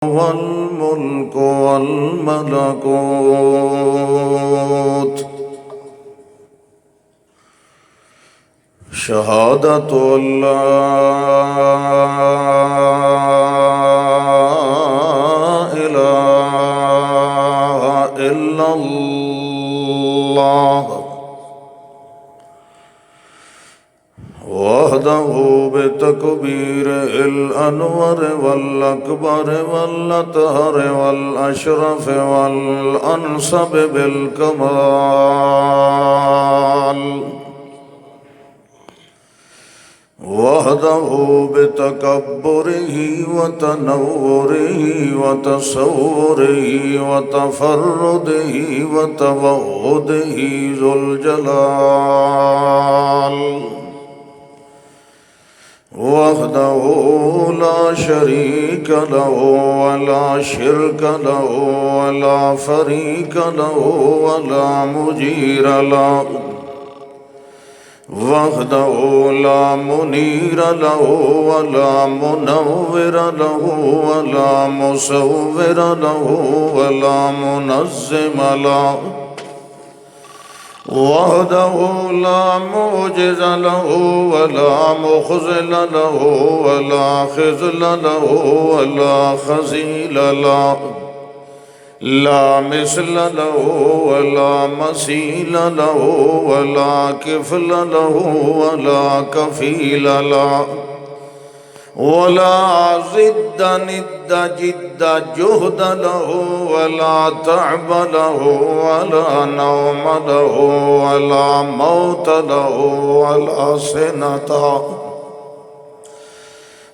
والملك والملكوت شهادة أن لا إله إلا الله وحده بتكبير الأنور والأكبر والأطهر والأشرف والأنصب بالكمال وحده بتكبره وتنوره وتصوره وتفرده وتوحده ذو الجلال وحده لا شريك له ولا شرك له ولا فريق له ولا مجير له وحده لا منير له ولا منور له ولا مصور له ولا منظم له وحده لا معجز له ولا مخزل له ولا خذل له ولا خزيل له لا مثل له ولا مثيل له ولا كفل له ولا كفيل له ولا ضد ند جد جهد له ولا تعب له ولا نوم له ولا موت له ولا سنة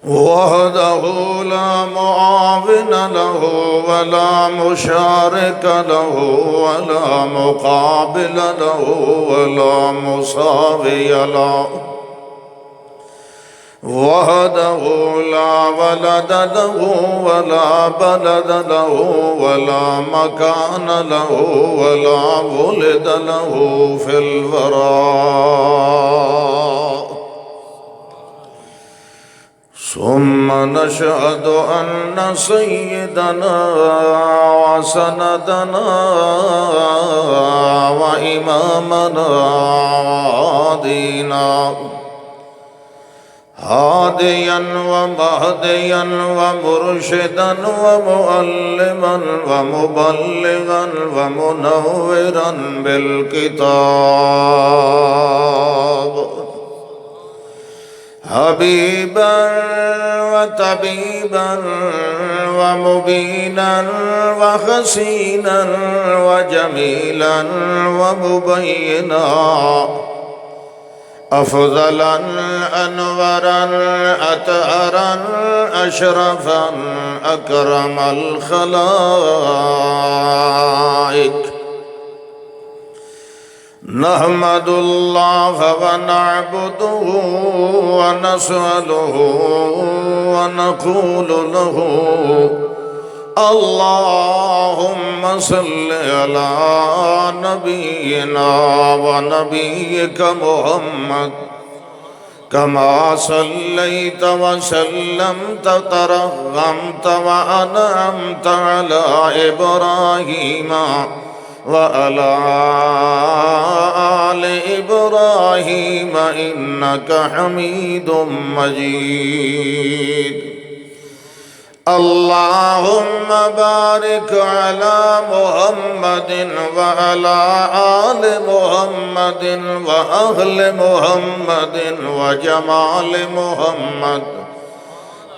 وحده لا معاون له ولا مشارك له ولا مقابل له ولا مساوي له وحده لا ولد له ولا بلد له ولا مكان له ولا ولد له في الوراء ثم نشهد أن سيدنا وسندنا وإمامنا وهادينا هاديا ومهديا ومرشدا ومعلما ومبلغا ومنورا بالكتاب حبيبا وطبيبا ومبينا وحسينا وجميلا ومبينا أفضلا أنورا أطهرا أشرفا أكرم الخلائق نحمد الله ونعبده ونسأله ونقول له اللهم صل على نبينا ونبيك محمد كما صليت وسلمت ترحمت وأنعمت على إبراهيم وعلى آل إبراهيم إنك حميد مجيد اللهم بارك على محمد وعلى آل محمد وأهل محمد وجمال محمد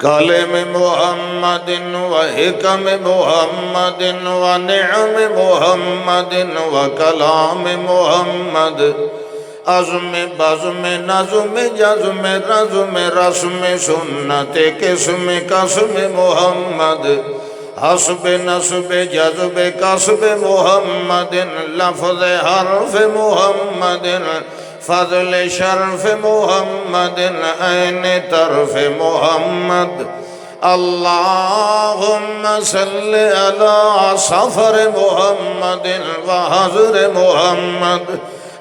كلم محمد وحكم محمد ونعم محمد وكلام محمد عزم بزم نظم جزم رزم رسم سنت قسم قسم محمد حسب نسب جذب قصب محمد لفظ حرف محمد فضل شرف محمد عين طرف محمد اللهم صل على سفر محمد وحضر محمد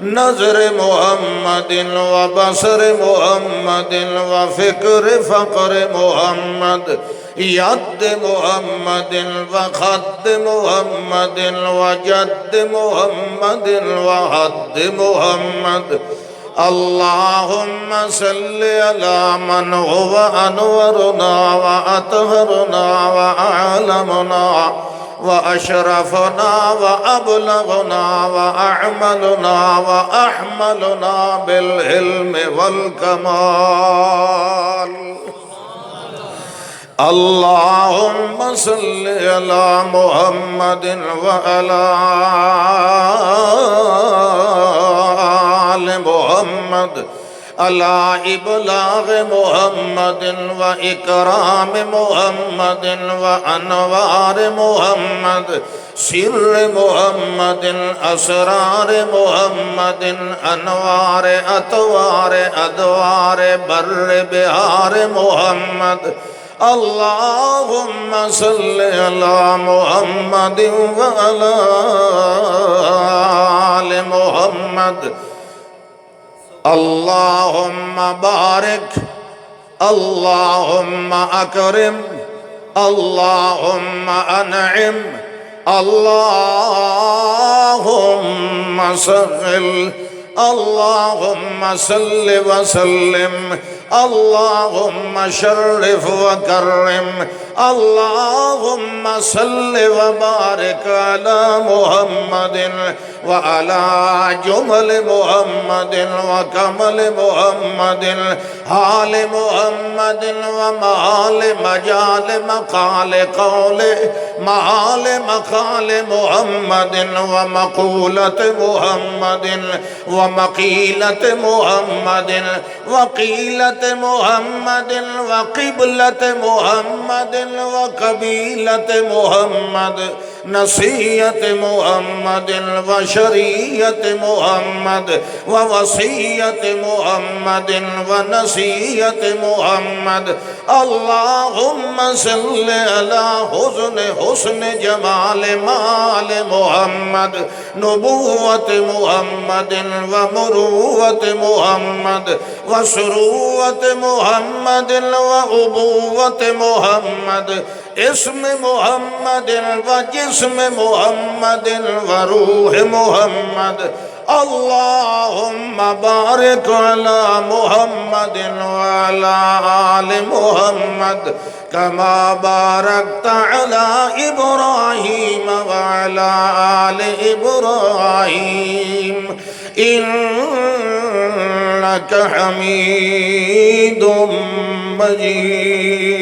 نظر محمد وبصر محمد وفكر فقر محمد يد محمد وخد محمد وجد محمد وحد محمد اللهم صل على من هو أنورنا وأطهرنا وأعلمنا وأشرفنا وأبلغنا وأعملنا وأحملنا بالعلم والكمال اللهم صل على محمد وعلى آل محمد على إبلاغ محمد وإكرام محمد وأنوار محمد سر محمد أسرار محمد أنوار أطوار أدوار بر بحار محمد اللهم صل على محمد وعلى آل محمد اللهم بارك اللهم أكرم اللهم أنعم اللهم سهل اللهم صل وسلم اللهم شرف وكرم اللهم صل وبارك على محمد وعلى جمل محمد وكمل محمد حال محمد ومحال مجال مقال قول محال مقال محمد ومقولة محمد ومقيلة محمد وقيلة محمد وقبلة محمد وقبيلة محمد نصية محمد وشرية محمد ووصية محمد ونصية محمد اللهم صل على حسن جمال مال محمد نبوة محمد ومروة محمد وسروة محمد وأبوة محمد اسم محمد وجسم محمد وروح محمد اللهم بارك على محمد وعلى آل محمد كما باركت على إبراهيم وعلى آل إبراهيم إنك حميد مجيد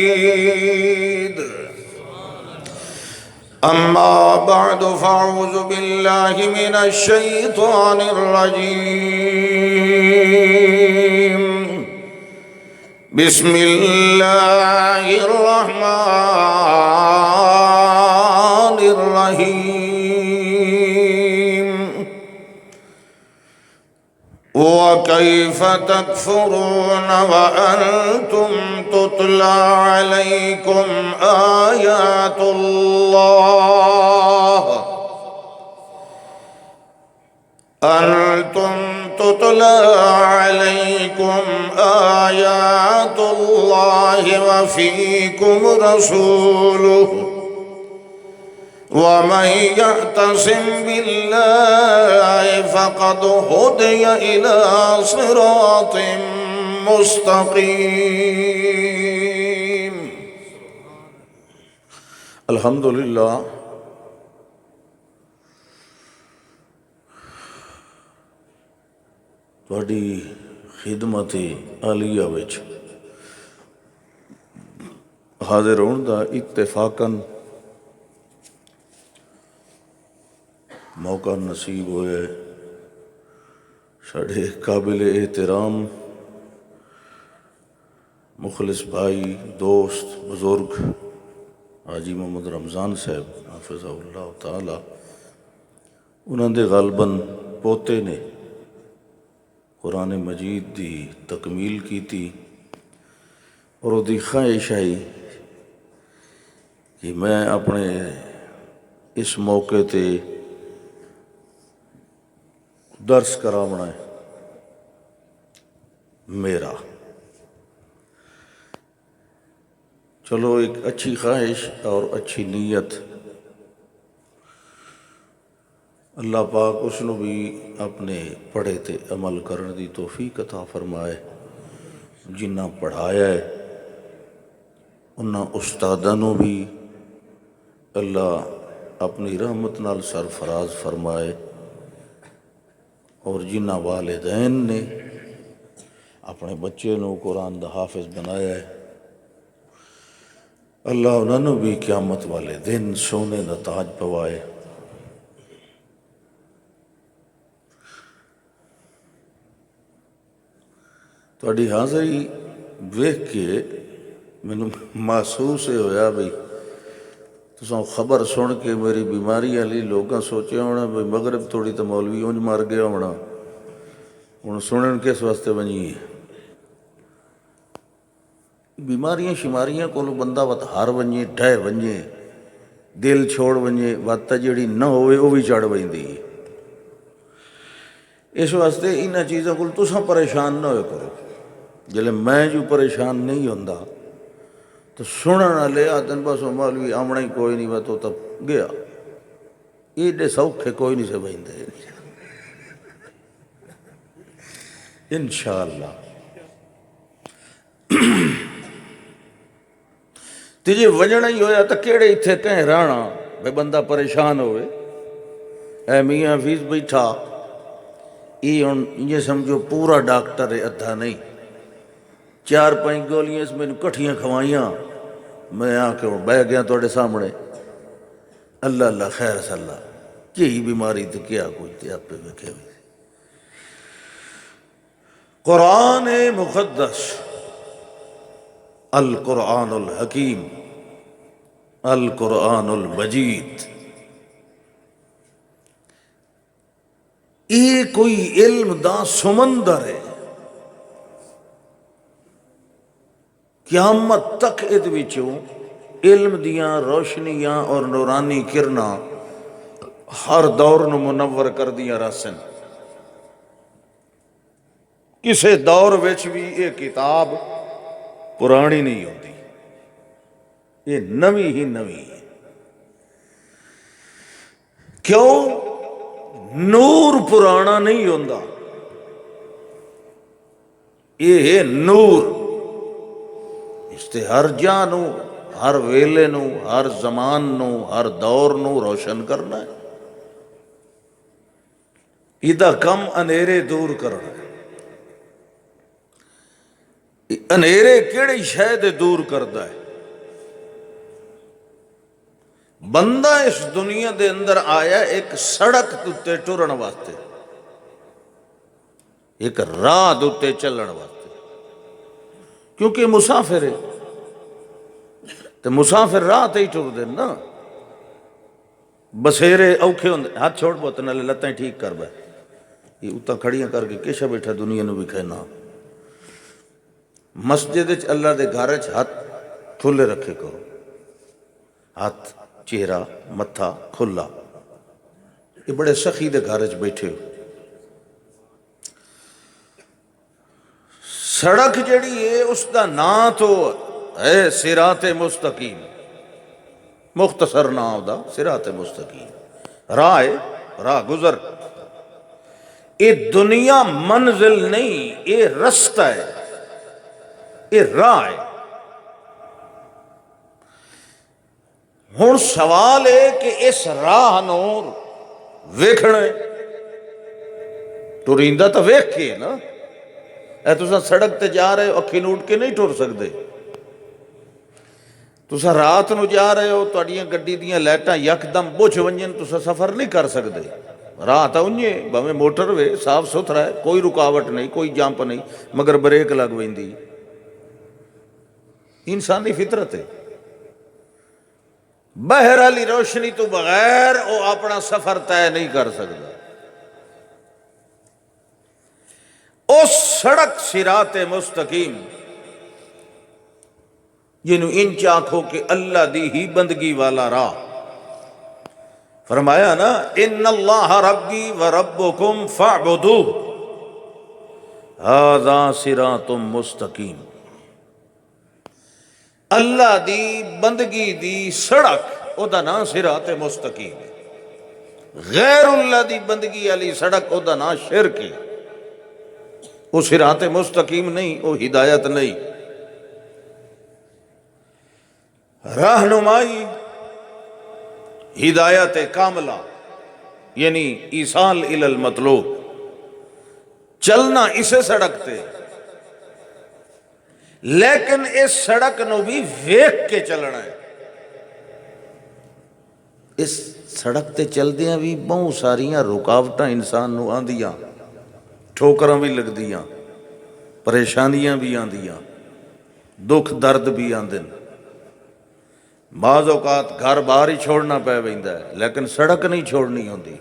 أما بعد فأعوذ بالله من الشيطان الرجيم بسم الله الرحمن الرحيم وكيف تكفرون وأنتم تتلى عليكم آيات الله أنتم تتلى عليكم آيات الله وفيكم رسوله ومن يعتصم بالله فقد هدي إلى صراط مستقيم الحمد للہ تہاڈی خدمت عالیہ وچ حاضر ہون دا اتفاقاً موقع نصیب ہوئے ساڈے قابل احترام مخلص بھائی دوست بزرگ حاجی محمد رمضان صاحب حافظہ اللہ تعالی انہاں دے غالباً پوتے نے قرآن مجید دی تکمیل کیتی اور وہ دی خواہش آئی کہ میں اپنے اس موقع تے درس کراونا ہے میرا چلو ایک اچھی خواہش اور اچھی نیت، اللہ پاک اس نو بھی اپنے پڑھے تے عمل کرن دی توفیق عطا فرمائے۔ جنہ پڑھایا ہے انہاں استاداں نو بھی اللہ اپنی رحمت نال سرفراز فرمائے، اور جنہ والدین نے اپنے بچے نو قرآن دا حافظ بنایا ہے، اللہ انہوں نے بھی قیامت والے دن سونے دا تاج پوائے۔ تھوڑی حاضری ویکھ کے مینوں محسوس یہ ہویا بھئی تساں خبر سن کے میری بیماری والی لوگاں سوچیا ہونا بھئی مغرب تھوڑی تو مولوی اونج مر گیا ہونا، ہن سنن کس واسطے ونجی ہے؟ بیماریاں شماریاں کو بندہ وت ہار ونجے، ڈھہ ونجے، دل چھوڑ ونجے، وت جڑی نہ ہوئے وہ بھی چڑھ ویندی ہے۔ اس واسطے انہاں چیزاں کو تساں پریشان نہ ہوئے کرو۔ جلے میں جو پریشان نہیں ہوندا تو سنن والے آدن بس مولوی آمنا ہی کوئی نہیں، تو تب گیا ایڈے سوکھے کوئی نہیں سے بہندے انشاءاللہ۔ تجھے وجنا ہی ہویا تو کیڑے اتھے کہیں رانا بے بندہ پریشان ہوئے۔ اے میاں حفیظ بیٹھا یہ سمجھو پورا ڈاکٹر ہے، ادھا نہیں۔ 4-5 گولیاں اس میں کٹھیاں کھوائیاں، میں آ کے بہ گیا توڑے سامنے، اللہ اللہ خیر صلاح یہی بیماری تو کیا کوئی تھے آپ پہ بیٹھے ہوئے۔ قرآن مقدس، القرآن الحکیم، القرآن المجید، یہ کوئی علم دا سمندر ہے، قیامت تک اد وچوں علم دیاں روشنیاں اور نورانی کرنا ہر دور نو منور کر دیاں رسن۔ کسے دور وچ بھی یہ کتاب پرانی نہیں ہوتی، یہ نوی ہی نوی ہے۔ کیوں؟ نور پرانا نہیں ہوندا، یہ ہے نور، اس تے ہر جاں نو، ہر ویلے نو، ہر زمان نو، ہر دور نو روشن کرنا ہے۔ ایدہ کم انیرے دور کرنا ہے۔ انیرے کیڑی شے دے دور کردا ہے؟ بندہ اس دنیا دے اندر آیا ایک سڑک تے ٹرن واسطے، ایک راہ تے چلن واسطے، کیونکہ مسافر ہے تو مسافر راہ تے ہی ٹر دے نا۔ بسیرے اوکھے ہوندے، ہاتھ چھوڑ بہت نالے لتیں ٹھیک کر بے، یہ اتنا کھڑیاں کر کے کیشا بیٹھا دنیا نو بھی کہنا۔ مسجد وچ اللہ دے گھر وچ ہاتھ کھلے رکھے کرو، ہاتھ چہرہ متھا کھلا، یہ بڑے سخی دے گھر وچ بیٹھے ہو۔ سڑک جڑی ہے اس دا نام تو ہے صراط مستقیم، مختصر نام دا صراط مستقیم، راہ گزر۔ یہ دنیا منزل نہیں، یہ رستہ ہے، یہ راہ ہے۔ ہن سوال ہے کہ اس راہ نو ویکھنا ہے، ٹریندا تو ویکھ کے نا۔ اے تساں سڑک تے جا رہے ہو، اکھی نوٹ کے نہیں ٹر سکتے۔ تساں رات نو جا رہے ہو، تہاڈیاں گڈی دیاں لائٹاں یکدم بجھ ونجن، تساں سفر نہیں کر سکتے۔ راہ تو انجے بھاویں موٹر وے صاف ستھرا ہے، کوئی رکاوٹ نہیں، کوئی جمپ نہیں، مگر بریک لگ ویندی، انسانی فطرت ہے۔ باہر والی روشنی تو بغیر وہ اپنا سفر طے نہیں کر سکتا۔ اس سڑک صراط مستقیم جنہوں انچ آنکھو کہ اللہ دی ہی بندگی والا راہ، فرمایا نا ان اللہ ربی و ربکم فاعبدوہ ھذا صراط مستقیم۔ اللہ دی بندگی دی سڑک او دا نام صراط مستقیم ہے، غیر اللہ دی بندگی والی سڑک او دا نام شرک ہے، وہ صراط مستقیم نہیں، وہ ہدایت نہیں۔ رہنمائی ہدایت کاملہ یعنی ایصال الی المطلوب، چلنا اسے سڑک تے، لیکن اس سڑک نو بھی ویکھ کے چلنا ہے۔ اس سڑک تے چلدیاں بھی بہت ساریاں رکاوٹاں انسان نو آندیاں، ٹھوکراں بھی لگدیاں، پریشانیاں بھی آندیاں، دکھ درد بھی آندن، بعض اوقات گھر باہر ہی چھوڑنا پے ویندا ہے لیکن سڑک نہیں چھوڑنی ہوندی۔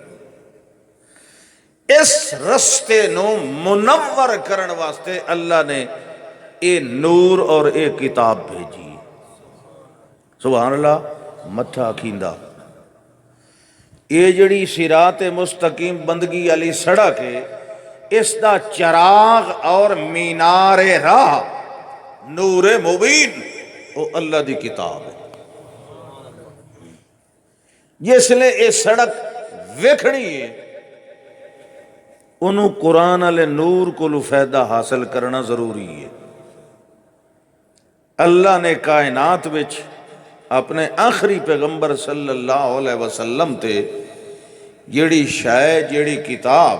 اس رستے نو منور کرن واسطے اللہ نے اے نور اور اے کتاب بھیجی۔ سبحان اللہ، متھا کھیندا اے جڑی صراط مستقیم بندگی علی سڑک ہے، اس دا چراغ اور مینار راہ نور مبین او اللہ دی کتاب ہے۔ جس نے اے سڑک ویکھنی ہے انہوں قرآن والے نور کو فائدہ حاصل کرنا ضروری ہے۔ اللہ نے کائنات وچ اپنے آخری پیغمبر صلی اللہ علیہ وسلم تے جیڑی شے جیڑی کتاب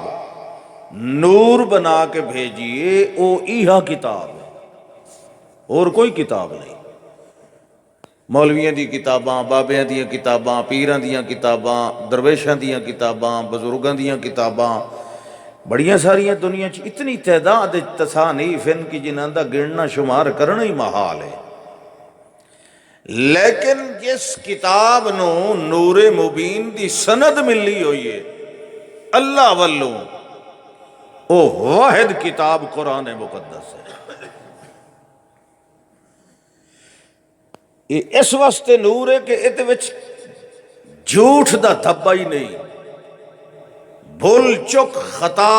نور بنا کے بھیجیے او ایہا کتاب ہے، اور کوئی کتاب نہیں۔ مولویاں دی کتاباں، بابیاں دیاں کتاباں، پیراں دیاں کتاباں، درویشاں دیاں کتاباں، بزرگاں دیاں کتاباں، بڑیاں ساریاں دنیا چ اتنی تعداد تصانیف ان کی جنہاں دا گننا شمار کرنا ہی محال ہے، لیکن جس کتاب نو نور مبین دی سند ملی ہوئی ہے اللہ والوں، او واحد کتاب قرآن مقدس ہے۔ یہ اس واسطے نور ہے کہ ادھے وچ جھوٹ دا دھبا ہی نہیں، بھول چک خطا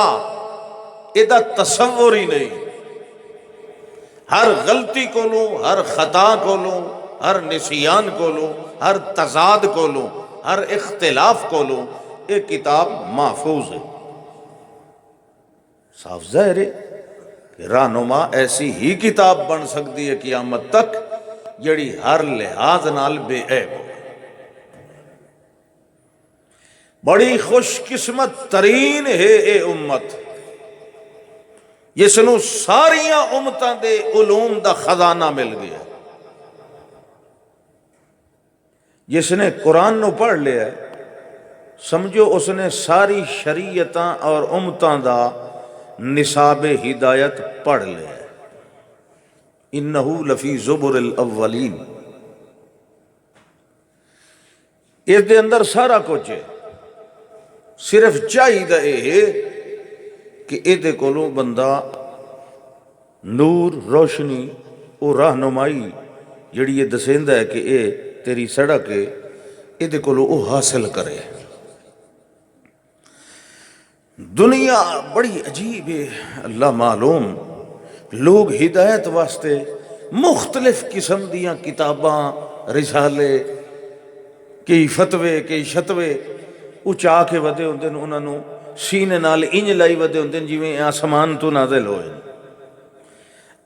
ادھا تصور ہی نہیں۔ ہر غلطی کو لوں، ہر خطا کو لوں، ہر نسیان کو لوں، ہر تضاد کو لوں، ہر اختلاف کو لوں، یہ کتاب محفوظ ہے۔ صاف ظاہر ہے کہ رہنما ایسی ہی کتاب بن سکتی ہے قیامت تک جڑی ہر لحاظ نال بے عیب ہو۔ بڑی خوش قسمت ترین ہے اے امت جس نو ساریاں امتاں دے علوم دا خزانہ مل گیا۔ جس نے قرآن نو پڑھ لیا ہے سمجھو اس نے ساری شریعتاں اور امتاں دا نصاب ہدایت پڑھ لیا ہے۔ انہو لفی زبر الاولین، اس دے اندر سارا کچھ ہے، صرف چاہیے یہ کہ یہ کولوں بندہ نور روشنی اور رہنمائی جڑی یہ دسیندا ہے کہ یہ تیری سڑک ہے، یہ کولوں وہ حاصل کرے۔ دنیا بڑی عجیب ہے، اللہ معلوم، لوگ ہدایت واسطے مختلف قسم دیاں کتاباں، رسالے، کئی فتوے، کئی شتوے اچا کے ودے ہوندے نے، انہاں نو سینے نال انج لائی ودے ہوندے نے جویں آسمان تو نازل ہوئے۔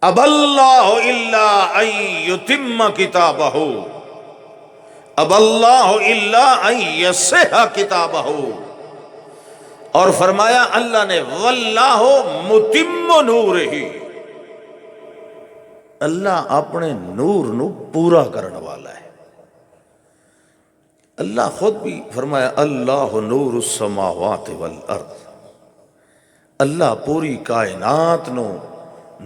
اب اللہ الا ان یتم کتابہ، اب اللہ الا ان یصح کتابہ، اور فرمایا اللہ نے واللہ متم نورہ، اللہ اپنے نور نو پورا کرنے والا ہے۔ اللہ خود بھی فرمایا اللہ نور السماوات والارض، اللہ پوری کائنات نو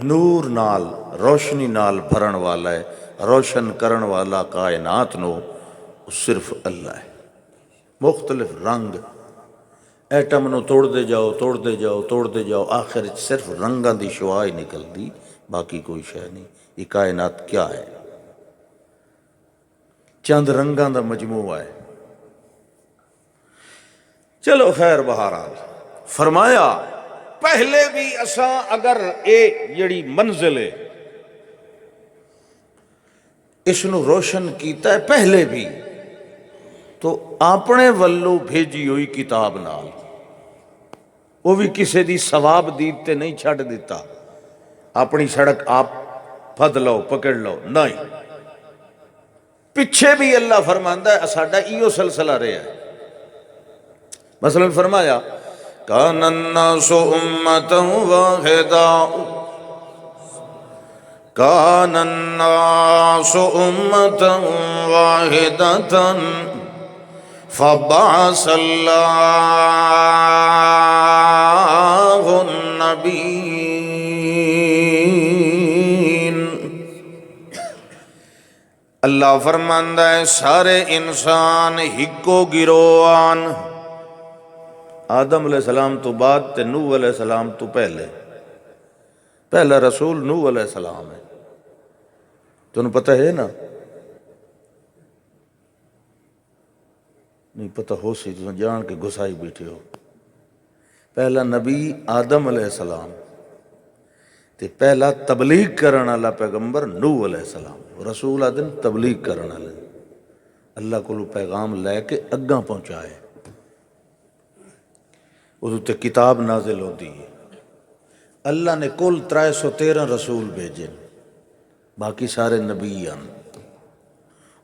نور نال، روشنی نال بھرن والا ہے، روشن کرن والا کائنات نو صرف اللہ ہے۔ مختلف رنگ، ایٹم نو توڑ دے جاؤ، توڑ دے جاؤ، توڑ دے جاؤ، آخر صرف رنگاں دی شعاع نکل دی، باقی کوئی شے نہیں۔ یہ کائنات کیا ہے؟ چند رنگاں دا مجموعہ ہے۔ چلو خیر، بہرحال فرمایا پہلے بھی اساں اگر اے جڑی منزل ہے اس نو روشن کیتا ہے پہلے بھی، تو اپنے ولو بھیجی ہوئی کتاب نال، وہ بھی کسے دی ثواب دید تے نہیں چھڑ دیتا اپنی سڑک آپ پھد لو پکڑ لو، نہیں، پیچھے بھی اللہ فرماندا ہے ساڈا ایو سلسلہ رہا ہے۔ مثلا فرمایا کان الناس امتا واحدا، کان الناس امتا واحدتا فبعث اللہ النبیین۔ اللہ فرماندا ہے سارے انسان ہکو گروان، آدم علیہ السلام تو بعد تے نوح علیہ السلام تو پہلے، پہلا رسول نوح علیہ السلام ہے، تمہیں پتہ ہے نا؟ نہیں پتہ ہو سی تو جان کے گھسائی بیٹھے ہو۔ پہلا نبی آدم علیہ السلام تے پہلا تبلیغ کرن والا پیغمبر نوح علیہ السلام، رسول آدم تبلیغ کرن والے، اللہ کو پیغام لے کے اگاں پہنچائے، اس تے کتاب نازل ہوتی ہے۔ اللہ نے کل 313 رسول بھیجے، باقی سارے نبی ہیں،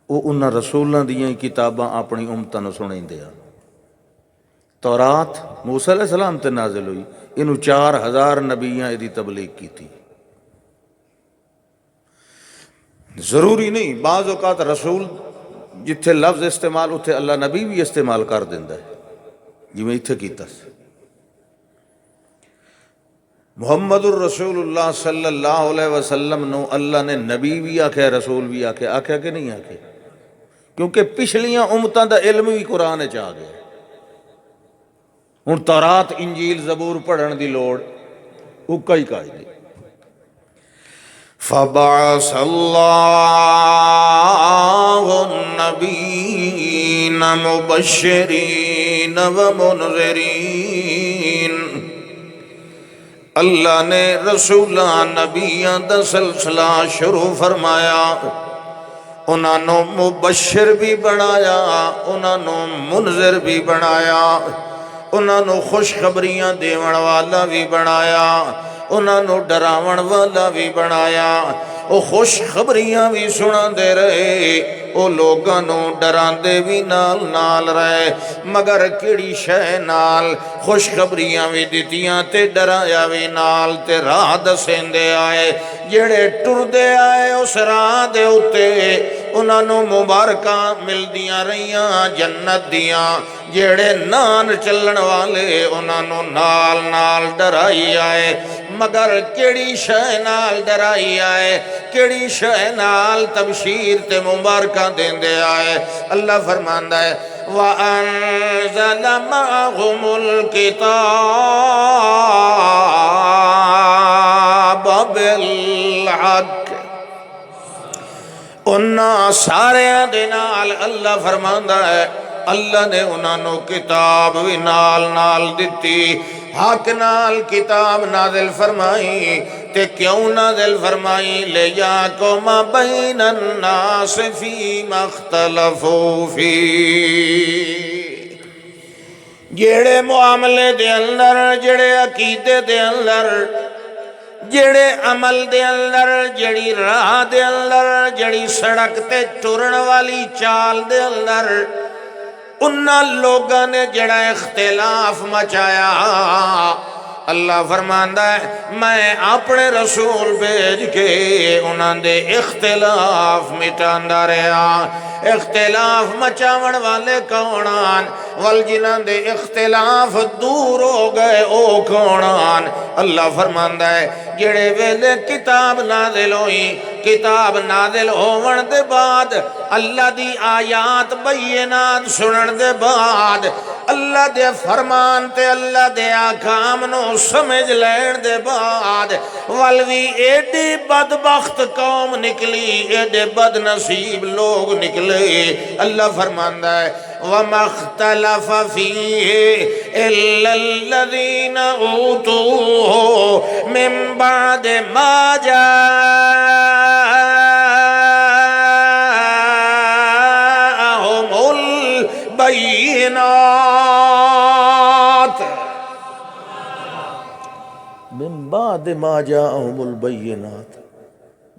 وہ انہاں رسولاں دیاں کتاباں اپنی امتاں نوں سنائیندے ہیں۔ تورات موسیٰ علیہ السلام تے نازل ہوئی، انہوں 4000 نبیاں دی تبلیغ کی تھی۔ ضروری نہیں، بعض اوقات رسول جتھے لفظ استعمال اتھے اللہ نبی بھی استعمال کر دیندہ ہے، جی میں اتھے کیتا سی۔ محمد الرسول اللہ صلی اللہ علیہ وسلم نو اللہ نے نبی بھی آکھے رسول بھی آکھے، آکھے کہ نہیں آکھے؟ کیونکہ پچھلیاں امتاں دا علم بھی قرآن چ آ گیا، ہن تورات انجیل زبور پڑھن دی لوڑ اکا ہی کائی دی۔ فبعث اللہ النبیین مبشرین ومنذرین، اللہ نے رسولاں نبیاں دا سلسلہ شروع فرمایا، انہوں مبشر بھی بنایا، انہوں منذر بھی بنایا، انہوں خوشخبریاں دیون والا بھی بنایا، انہوں ڈراون والا بھی بنایا۔ وہ خوشخبریاں بھی سنا دے رہے، وہ لوگاں نو ڈراندے بھی نال نال رہے، مگر کیڑی شے نال؟ خوشخبریاں بھی دتیاں تے ڈرایا بھی نال، تے راہ دسیندے آئے، جڑے ٹردے آئے اس راہ دے اتے انہاں نو مبارکاں ملدیاں رہیاں جنت دیاں، جڑے نان چلن والے انہاں نو نال نال ڈرائی آئے، مگر کیڑی شے نال ڈرائی آئے، کیڑی شے نال تبشیر تے مبارکاں دیندے آئے؟ اللہ فرماندا ہے وَأَنزَلَ مَعَهُمُ الْكِتَابَ بِالْحَقِّ، انہاں سارے دے نال اللہ فرماندا ہے اللہ نے انہاں نو کتاب بھی نال نال دتی، حق نال کتاب نازل فرمائی، تے کیوں نازل فرمائی؟ لِيَحْكُمَ بَيْنَ النَّاسِ فِيمَا اخْتَلَفُوا فِيهِ، جڑے معاملے دے اندر، جڑے عقیدے دے اندر، جڑے عمل دے اندر، جڑی راہ دے اندر، جڑی سڑک تے ٹرن والی چال دے اندر انہاں لوگاں نے جڑا اختلاف مچایا، اللہ فرماندا ہے میں اپنے رسول بھیج کے انہاں دے اختلاف مٹاندا رہا۔ اختلاف مچاون والے کونان؟ والجنہاں دے اختلاف دور ہو گئے او کونان؟ اللہ فرماندا ہے جڑے ویلے کتاب نازل ہوئی، کتاب نازل ہون دے بعد، اللہ دی آیات بینات سنن دے بعد، اللہ دے فرمان تے اللہ دے احکام نو سمجھ لین دے بعد، والوی ایڈی بدبخت قوم نکلی، ایڈے بد نصیب لوگ نکلے، اللہ فرماندا ہے وَمَا اخْتَلَفَ فِيهِ إِلَّا الَّذِينَ أُوتُوهُ مِن بَعْدِ مَا جَاءَهُمُ البینات من بعد ما جاءہم البینات،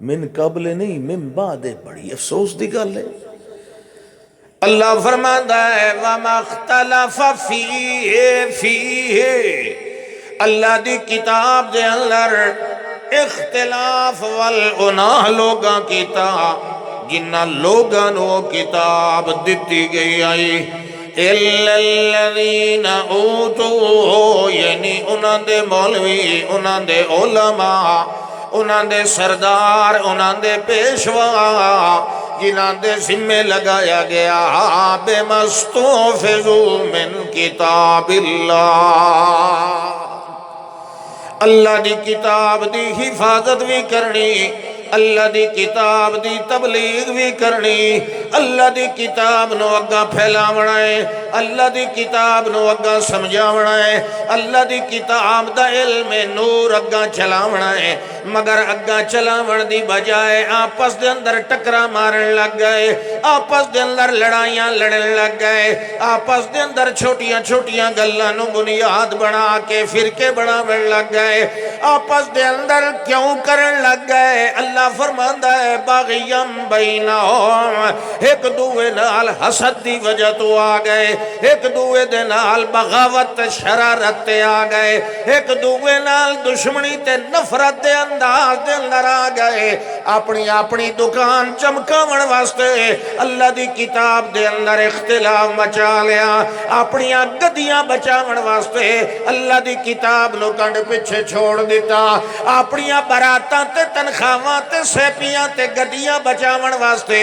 من قبل نہیں، من بعد، بڑی افسوس دی گل ہے۔ اللہ فرماتا ہے وَمَا اخْتَلَفَ فِيهِ اللہ دی کتاب دے اندر اختلاف والعناہ لوگاں کتاب جنہ لوگاں نو کتاب دیتی گئی آئی إِلَّا الَّذِينَ أُوتُوهُ یعنی انہاں دے مولوی، انہاں دے علماء، انہاں دے سردار، انہاں دے پیشوا جنہاں دے ذمہ لگایا گیا بے مستوفزو من کتاب اللہ دی کتاب دی حفاظت بھی کرنی، اللہ دی کتاب دی تبلیغ بھی کرنی، اللہ دی کتاب نو اگا پھیلاونا ہے، اللہ دی کتاب نو اگا سمجھاونا ہے، اللہ دی کتاب دا علم نور اگا چلاونا ہے، مگر اگا چلاون دی بجائے آپس دے اندر ٹکرا مارن لگ گئے، آپس دے اندر لڑائیاں لڑن لگ گئے، آپس دے اندر چھوٹیاں چھوٹیاں گلاں نو بنیاد بنا کے فرقے بناون لگ گئے، آپس دے اندر کیوں کرن لگ گئے؟ اللہ فرماندا ہے باغیم بینہم، ایک دوے نال حسد دی وجہ تو آ گئے، ایک دوے دے نال بغاوت شرارت تے آ گئے، ایک دوے نال دشمنی تے نفرت دے انداز دے اندر آ گئے، اپنی اپنی دکان چمکاون واسطے اللہ دی کتاب دے اندر اختلاف مچا لیا، اپنی گدیاں بچاون واسطے اللہ دی کتاب نو کنڈ پیچھے چھوڑ دیتا، اپنی براتاں تے تنخواہاں تے سیپیاں تے گدیاں بچاون واسطے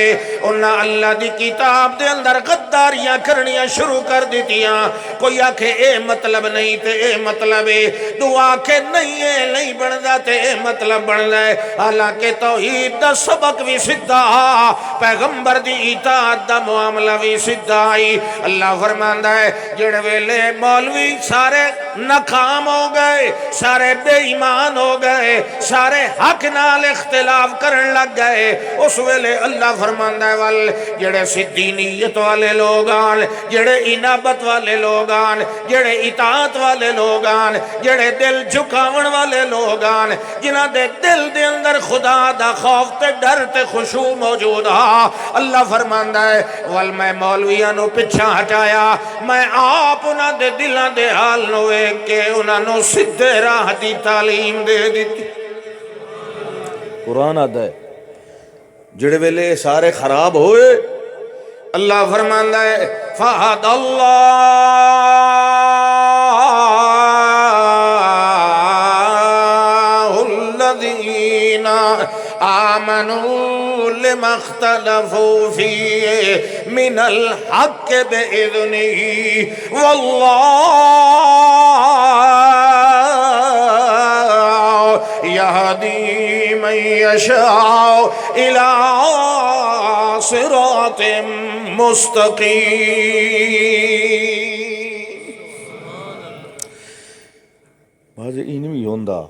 انہاں اللہ دی کتاب دے اندر غداریاں کرنیاں شروع کر دیتیاں۔ کوئی آکھے اے مطلب نہیں تے اے مطلب ہے، دعا کے نہیں ہے نہیں بندا تے اے مطلب بندا ہے، حالانکہ توحید دا سبق بھی سدھا، پیغمبر دی اطاعت دا معاملہ بھی سدھا آئی۔ اللہ فرماندا ہے جڑے ویلے مولوی سارے ناکام ہو گئے، سارے بے ایمان ہو گئے، سارے حق نال اختلاف کرن لگ گئے، اس ویلے اللہ فرماندا ہے وال جڑے سدھی نیت والے لوگان، جڑے انابت والے لوگان، جڑے اطاعت والے لوگان، جڑے دل جھکاون والے لوگان، جنہ دے دل دے اندر خدا دا خوف تے ڈر تے خشوع موجود ہا، اللہ فرماندا ہے وال میں مولویاں نو پچھا ہٹایا، میں آپ انہاں دے دلاں دے حال نو ویکھ کے انہاں نو سدھے راہ دی تعلیم دے دیتی۔ قرآن آدھا ہے جڑے ویلے سارے خراب ہوئے اللہ فرماندا ہے فَهَدَ اللَّهُ الَّذِينَ آمَنُوا لِمَا اخْتَلَفُوا فِيهِ مِنَ الْحَقِّ بِإِذْنِهِ وَاللَّهُ يَهْدِي مَن يَشَاءُ إِلَى صِرَاطٍ مُسْتَقِيمٍ۔ بازی اینوی ہوندا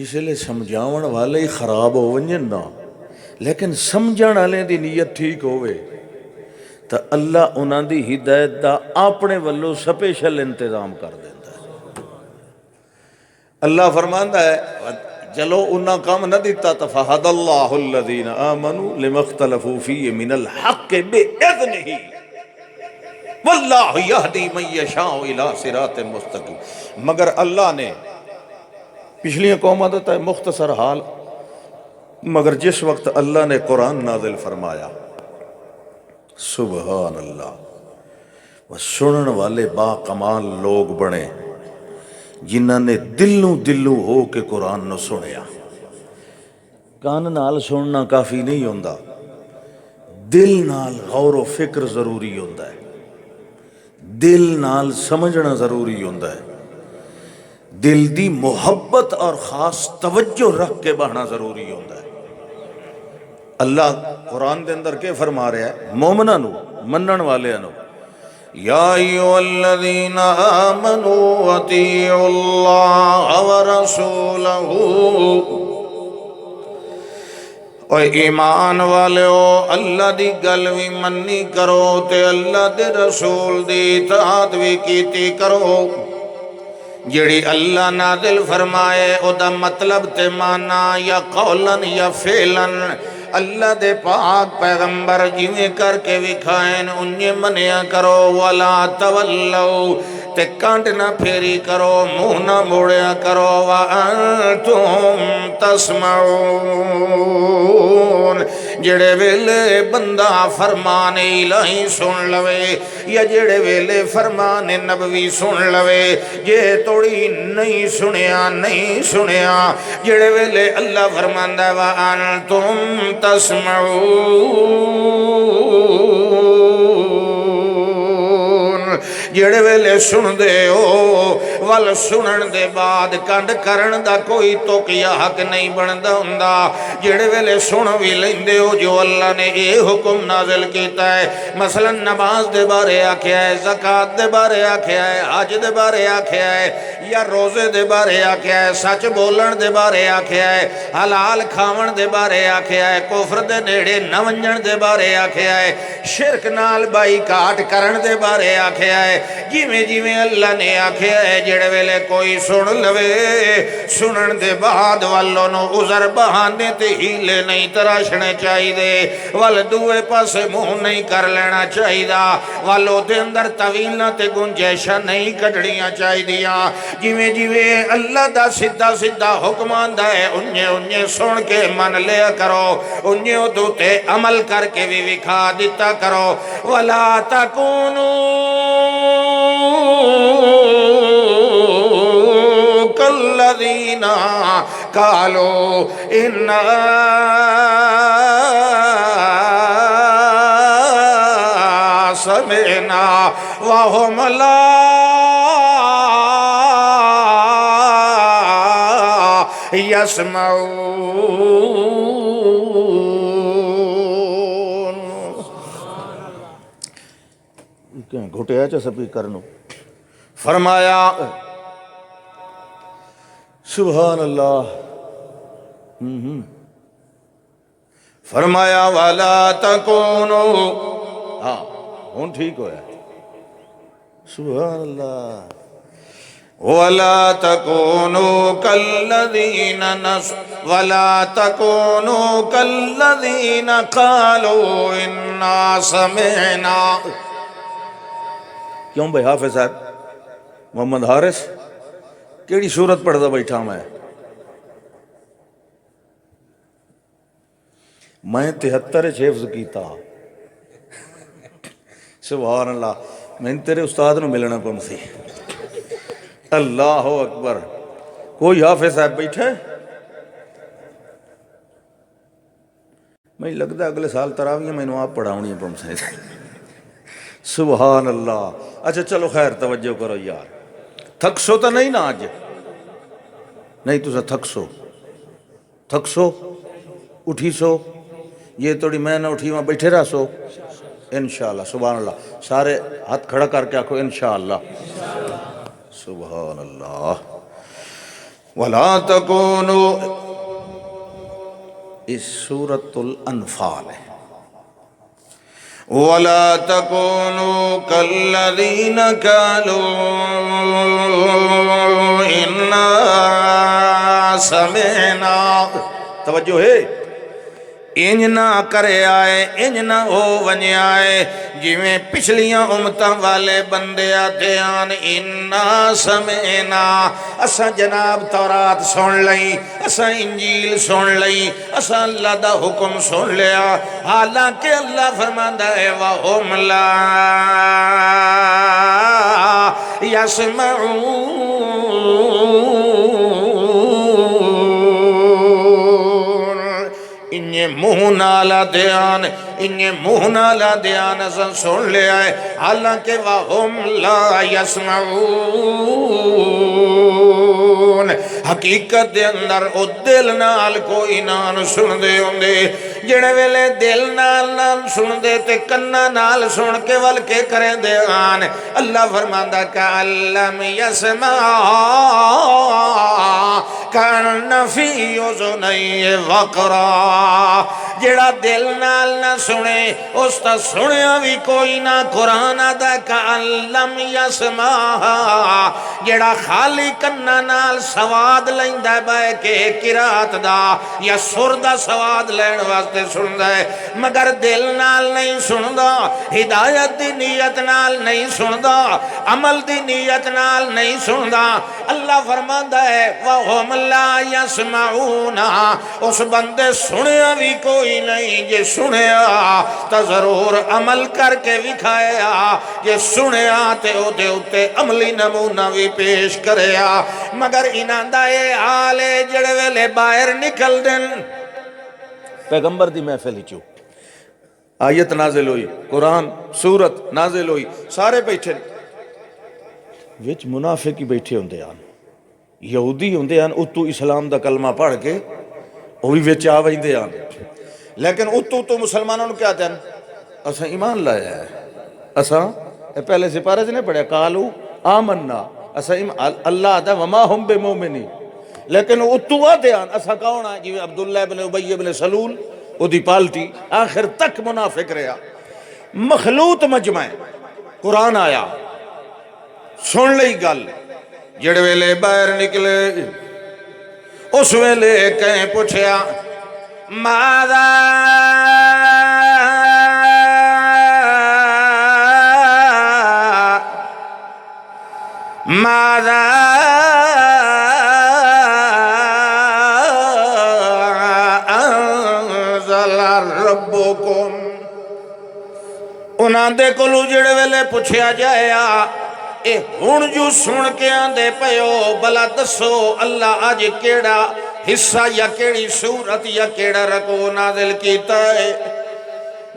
اس لئے سمجھاون والے ہی خراب ہو ونجن نا، لیکن سمجھان والے دی نیت ٹھیک ہوئے تا اللہ انہاں دی ہدایت دا اپنے ولو سپیشل انتظام کر دیتا ہے۔ اللہ فرماندا ہے چلو انہاں کام نہ دیتا فَهَدَ اللَّهُ الَّذِينَ آمَنُوا لِمَا اخْتَلَفُوا فِيهِ مِنَ الْحَقِّ بِإِذْنِهِ وَاللَّهُ يَهْدِي مَن يَشَاءُ إِلَى صِرَاطٍ مُسْتَقِيمٍ۔ مگر اللہ نے پچھلی قوموں دا ہے مختصر حال، مگر جس وقت اللہ نے قرآن نازل فرمایا سبحان اللہ، وہ سنن والے با کمال لوگ بنے جنہاں نے دلوں ہو کے قرآن نو سنیا۔ کان نال سننا کافی نہیں ہوندا، دل نال غور و فکر ضروری ہوندا ہے، دل نال سمجھنا ضروری ہوندا ہے، دل دی محبت اور خاص توجہ رکھ کے بہنا ضروری ہوتا ہے۔ اللہ قرآن دے اندر کے فرما رہا ہے مومنہ نو، منن والے نو، یا ایھا الذین آمنوا اطیعوا اللہ ورسولہ، اور ایمان والو اللہ دی گل بھی منی کرو تے اللہ دے رسول دی اطاعت بھی کیتی کرو جڑی اللہ نازل فرمائے او دا مطلب تے مانا یا قولن یا فعلن اللہ دے پاک پیغمبر جویں کر کے وکھائیں انہیں منیا کرو ولا تولو تے کانٹ نہ پھیری کرو منہ نہ موڑیا کرو وانتم تسمعون جڑے ویلے بندہ فرمان الہی سن لوے یا جڑے ویلے فرمان نبوی سن لوے جے توڑی نہیں سنیا جڑے ویلے اللہ فرماندا ہے وانتم تسمعون جڑے ویلے سن دے ہو ول سنن دے بعد کنڈ کرن دا کوئی توقیہ حق نہیں بندا ہوندا جڑے ویلے سن وی لیندے ہو جو اللہ نے اے حکم نازل کیتا ہے مثلا نماز دے بارے آکھیا ہے زکوٰۃ دے بارے آکھیا ہے حج دے بارے آکھیا ہے یا روزے دے بارے آکھیا ہے سچ بولن دے بارے آکھیا ہے حلال کھاون دے بارے آکھیا ہے کفر دے نیڑے نہ ونجن دے بارے آکھیا ہے شرک نال بائی کاٹ کرن دے بارے آکھیا ہے جیویں اللہ نے آکھیا ہے جڑے ویلے کوئی سن لوے سنن دے بعد والوں نو عذر بہانے تے ہیلے نہیں تراشنے چاہی دے وال دوے پاسے منہ نہیں کر لینا چاہی دا والوں دے اندر طویلہ تے گنجائشہ نہیں کٹڑیاں چاہی دیاں جیویں اللہ دا سدھا حکم آندا ہے انہیں سن کے من لیا کرو انہیں دوتے عمل کر کے بھی وکھا دیتا کرو وَلَا تَكُونُوا كَالَّذِينَ قَالُوا إِنَّا سَمِعْنَا وَهُمْ لَا يَسْمَعُونَ گھٹے ہے سپی کرنو فرمایا سبحان اللہ فرمایا وَلَا تَكُونُوا ہاں ہون ٹھیک ہویا سبحان اللہ وَلَا تَكُونُوا كَالَّذِينَ وَلَا تَكُونُوا كَالَّذِينَ قَالُوا إِنَّا سَمِعْنَا کیوں بھائی حافظ صاحب محمد حارث کیڑی صورت پڑھدا بیٹھا میں 73 حفظ کیتا سبحان اللہ میں تیرے استاد نو ملنا پم سی اللہ اکبر کوئی حافظ صاحب بیٹھا ہے میں لگتا اگلے سال تراویاں میں آپ پڑھاؤنی پم سی سبحان اللہ اچھا چلو خیر توجہ کرو یار تھک سو تو نہیں نا آج نہیں تو تھک سو اٹھی سو یہ توڑی میں نہ اٹھی وہاں بیٹھے رہ سو انشاءاللہ سبحان اللہ سارے ہاتھ کھڑا کر کے آکھو انشاءاللہ سبحان اللہ وَلَا تَكُونُوا اس سورة الانفال ہے وَلَا تَكُونُوا كَالَّذِينَ قَالُوا إِنَّا سَمِعْنَا توجہ ہے انج نہ کرے آئے انج نہ ہو ونجے آئے جویں پچھلیاں امتاں والے بندے آتے آن اِنَّا سَمِعْنَا اسا جناب تورات سن لئی اسا انجیل سن لئی اسا اللہ دا حکم سن لیا حالانکہ اللہ فرماندا ہے وَهُمْ لَا يَسْمَعُونَ انہیں منہ نالا دیان اساں سن لے آئے حالانکہ وَهُمْ لَا يَسْمَعُونَ حقیقت دے اندر او دل نال کوئی نان سن دے ہوندے جڑے ویلے دل نال نال سن دے تے کناں نال سن کے ول کے کریں دے آن اللہ فرماندا کَأَلَّمْ يَسْمَعْ كَأَنَّ فِي أُذُنَيْهِ وَقْرًا جڑا دل نال نہ سنے اس تا سنیا بھی کوئی نہ قرآن دا کَأَلَّمْ يَسْمَعْ جڑا خالی کناں نال سواد لیندا بے کے قرات دا یا سر دا سواد لین واسطے سندا ہے مگر دل نال نہیں سندا ہدایت دی نیت نال نہیں سندا عمل دی نیت نال نہیں سندا اللہ فرماندا ہے وَهُمْ لَا يَسْمَعُونَ اس بندے سنیا بھی کوئی نہیں جے سنیا تا ضرور عمل کر کے وکھایا جے سنیا تے او دے اتے عملی نمونہ بھی پیش کریا مگر انہاں دا اے حال ہے جڑے ویلے باہر نکل دن پیغمبر دی محفل ہی چو آیت نازل ہوئی قرآن سورت نازل ہوئی سارے بیٹھے وچ منافق ہی بیٹھے ہوندے آن یہودی ہوندے آن اتو اسلام دا کلمہ پڑھ کے وہ بھی وچ آوائندے آن لیکن اتو مسلمانوں نے کیا دن اسا ایمان لایا ہے اسا پہلے سپارے سے نہیں پڑھا قالو آمنا اسا اللہ آتا وما ہم بے مومنی لیکن اتو آتے آن اسا کون آئے جی عبداللہ بن عبی بن سلول او دی پالٹی آخر تک منافق رہا مخلوط مجمع قرآن آیا سن لئی گل جڑ ویلے باہر نکلے اس ویلے کہیں پوچھیا ماذا انزل ربکم انہاں دے کولو جڑے ویلے پوچھیا جایا اے ہن جو سن کے آندے پیو بلا دسو اللہ آج کیڑا حصہ یا کیڑی صورت یا کیڑا رکو نازل کیتا ہے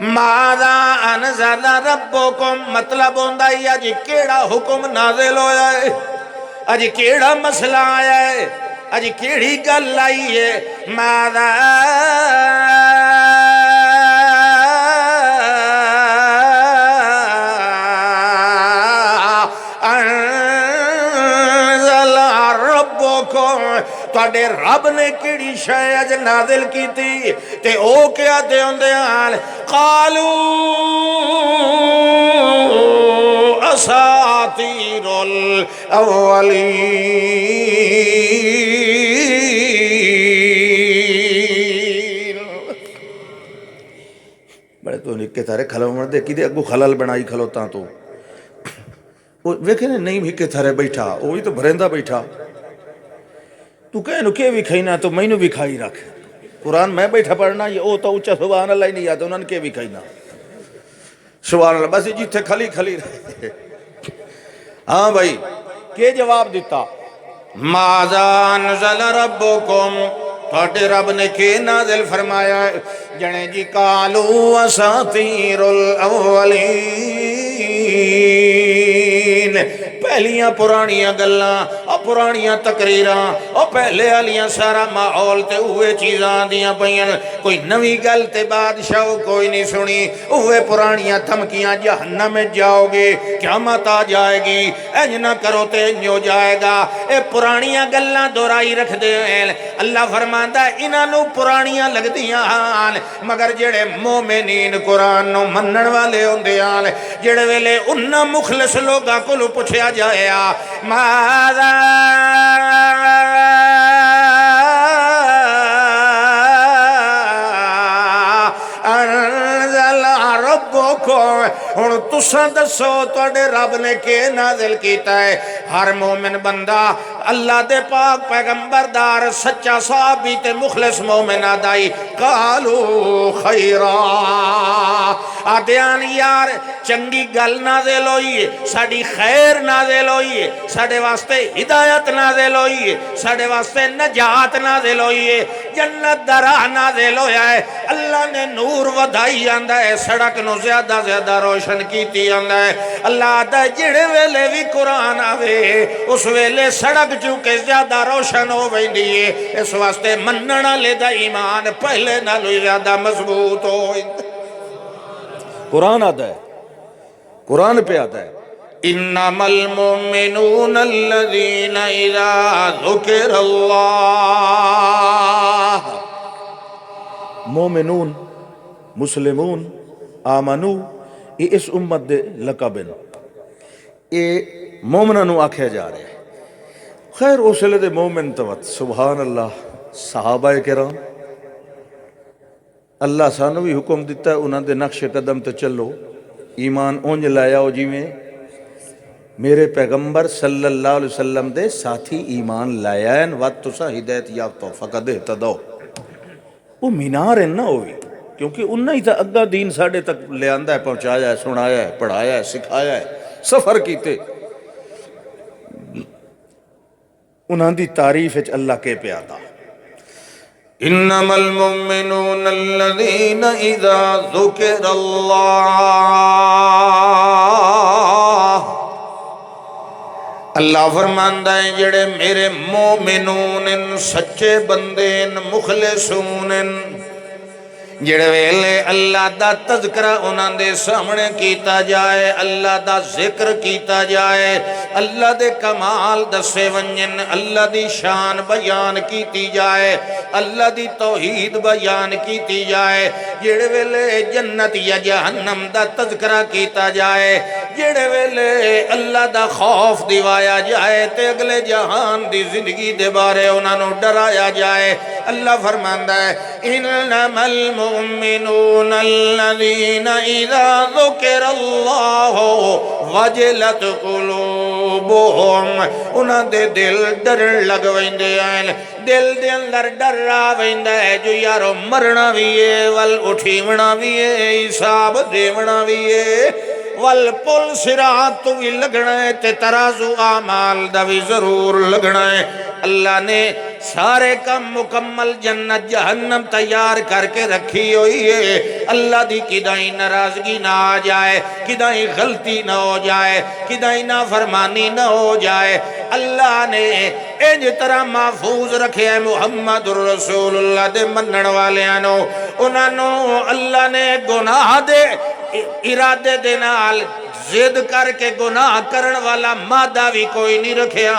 ماذا انزل ربکم مطلب ہوندہ ہے آج کیڑا حکم نازل ہویا ہے آج کیڑا مسئلہ آیا ہے آج کیڑی گل آئی ہے ماذا تواڈے رب نے کیڑی شے اج نازل کیتی تے او کیا دے ہوندے آن قالو اساطیر الاولین بڑے تو نکے تھارے کھلو مردے کی دے اگو خلل بنائی کھلوتاں تو ویکھے نہیں ہکے تھارے بیٹھا وہی تو بھریندہ بیٹھا تو کہنو کہ بھی کھائینا تو میں نے بھی کھائی رکھ قرآن میں بیٹھا پڑھنا یہ او تو اچھا سبحان اللہ ہی نہیں آتا انہوں نے کہ بھی کھائینا سبحان اللہ بس جی تھے کھلی کھلی رہے ہاں بھائی کہ جواب دیتا ماذا انزل ربکم تھوڑے رب نے کہ نازل فرمایا جنے جی قالو اساطیر الاولین پہلیاں پرانیاں گلاں اور پرانیاں تقریراں اور پہلے والیاں سارا ماحول تے ہوئے چیزاں دیاں پئیاں کوئی نویں گل تے بادشاہ کوئی نہیں سنی ہوئے پرانیاں دھمکیاں جہنم میں جاؤ گے قیامت آ جائے گی انج نہ کرو تے انج ہو جائے گا اے پرانیاں گلاں دہرائی رکھ دے اللہ فرماندا انہاں نوں پرانیاں لگدیاں ہن مگر جڑے مومنین قرآن نو منن والے ہوندے ہن جڑے ویلے انہاں مخلص لوگاں کولوں پوچھیا جایا ماذا انزل ربکم ہن تساں دسو تواڈے رب نے کہ نازل کیتا ہے ہر مومن بندہ اللہ دے پاک پیغمبر دار سچا صحابی تے مخلص مومن آدائی قالو خیرا آدیان یار چنگی گل نازل ہوئی ساڑی خیر نازل ہوئی ساڑے واسطے ہدایت نازل ہوئی ساڑے واسطے نجات نازل ہوئی جنت درہ نازل ہویا ہے اللہ نے نور ودائی آندہ ہے سڑک نو زیادہ زیادہ روشن کیتی آندہ ہے اللہ آدھا جڑے ویلے بھی قرآن آوے اس ویلے سڑک چونکہ زیادہ روشن ہو ویندی ہے، اس واسطے منن والے دا ایمان پہلے نالوں زیادہ مضبوط ہو ویندے۔ قرآن آتا ہے، قرآن پہ آتا ہے انما المؤمنون الذین اذا ذکر اللہ، مومنون، مسلمون، آمنو، یہ اس امت دے لقب ہیں، یہ مومنہ نو آکھیا جا رہے ہیں۔ خیر اس لئے دے مومن توت سبحان اللہ، صحابہ کرام اللہ سانو بھی حکم دیتا ہے انہاں دے نقش قدم تے چلو، ایمان اونج لایا ہو جی میں میرے پیغمبر صلی اللہ علیہ وسلم دے ساتھی ایمان لایا ہے وقت تسا ہدایت یافتہ فقد اہتدو، وہ مینار ہے نا ہوئی، کیونکہ انہاں ہی تا اگا دین ساڑھے تک لے آندہ ہے، پہنچایا ہے، سنایا ہے، پڑھایا ہے، سکھایا ہے، سفر کیتے انہاں دی تعریف ہے اللہ کے پیادا۔ انما المؤمنون الذین اذا ذکر اللہ، اللہ فرماندہ ہے جڑے میرے مومنون سچے بندے مخلصون، جڑے ویلے اللہ دا تذکرہ انہاں دے سامنے کیتا جائے، اللہ دا ذکر کیتا جائے، اللہ دے کمال دسے ونجن، اللہ دی شان بیان کیتی جائے، اللہ دی توحید بیان کیتی جائے، جڑے ویلے جنت یا جہنم دا تذکرہ کیتا جائے، جڑے ویلے اللہ دا خوف دیوایا جائے تے اگلے جہان دی زندگی دے بارے انہاں نو ڈرایا جائے، اللہ فرماندہ ہے انما المؤمنون الذین اذا ذکر اللہ وجلت قلوبہم، انہاں دے دل ڈر لگ ویندے ہیں، دل دے اندر ڈر آ ویندہ ہے جو یارو مرنا بھی ہے ول اٹھیونا بھی ہے حساب دیونا بھی ہے ول پل صراط تو بھی لگنا ہے تے ترازو آمال دا بھی ضرور لگنا ہے۔ اللہ نے سارے کم مکمل جنت جہنم تیار کر کے رکھی ہوئی ہے، اللہ دی کدائیں ناراضگی نہ آ جائے، کدائیں غلطی نہ ہو جائے، کدائیں نافرمانی نہ ہو جائے، اللہ نے انج طرح محفوظ رکھے ہے محمد رسول اللہ دے منن والیاں انہوں اللہ نے گناہ دے ارادے دے نال زد کر کے گناہ کرن والا مادہ بھی کوئی نہیں رکھیا،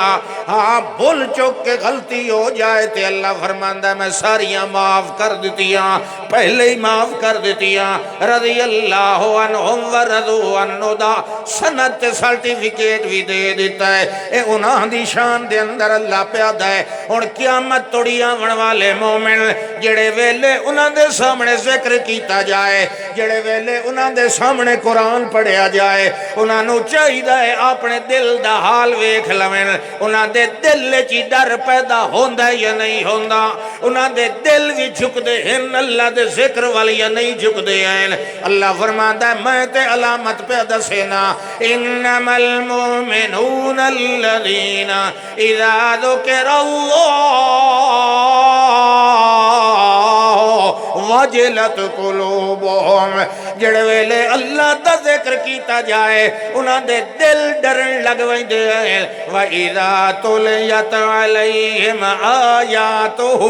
ہاں بھول چوک کے غلطی ہو جائے تے اللہ فرماندہ میں ساریاں معاف کر دیتیاں، پہلے ہی معاف کر دیتیاں، رضی اللہ عنہم ورضو عنہ دا سنت سرٹیفکیٹ بھی دے دیتا ہے، اے انہاں دی شان دے اندر اللہ پیادا ہے۔ اور قیامت توڑیاں ونوالے مومن جڑے ویلے انہاں دے سامنے ذکر کیتا جائے، جڑے ویلے انہاں دے سامنے قرآن پڑھیا جائے، انہاں نو چاہیدہ ہے اپنے دل دا حال ویکھ لویں، انہاں دے دل چی ڈر پیدا ہوندہ یا نہیں ہوندہ، انہاں دے دل بھی جھک دے ہیں اللہ دے ذکر والی یا نہیں جھک دے ہیں۔ اللہ فرماتا ہے میں تے علامت پیدا سینا انما المؤمنون الذین اذا ذکر اللہ وجلت قلوبہم، جڑے ویلے اللہ دا ذکر کیتا جائے انہاں دے دل ڈرن لگ ویندے ہیں، وَإِذَا تُلِيَتْ عَلَيْهِمْ آیَاتُهُ،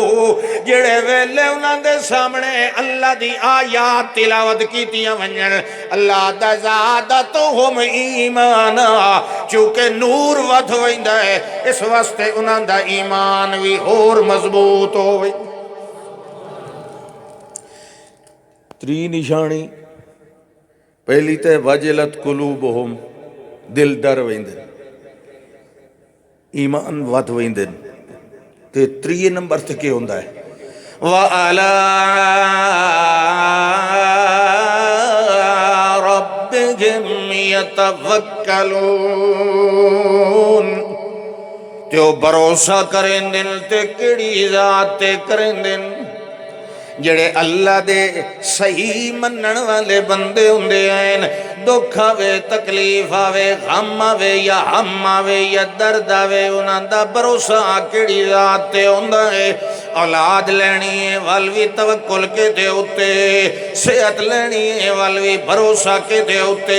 جڑے ویلے انہاں دے سامنے اللہ دی آیات تلاوت کیتیاں ونجن، اللہ دا زادتہم ایمانا، چونکہ نور ود ویندہ ہے اس واسطے انہاں دا ایمان بھی اور مضبوط ہوئی۔ تری نشانی پہلی تے وجلت قلوبہم، دل ڈر ویندن، ایمان ود ویندن، تے تری نمبر تے کیا ہوندہ ہے وَعَلَىٰ رَبِّهِمْ يَتَوَكَّلُونَ، تے وہ بھروسہ کریں دن تے کڑی ذات تے کریں دن، جڑے اللہ دے صحیح منن والے بندے ہوندے ہیں، دکھ آوے تکلیف آوے غم آوے یا ہم آوے یا درد آوے انہاں دا بھروسہ کیڑی ذات تے ہوندا ہے، اولاد لینی ہے والوی توکل کے دے ہوتے، صحت لینی ہے والوی بھروسہ کے دے ہوتے،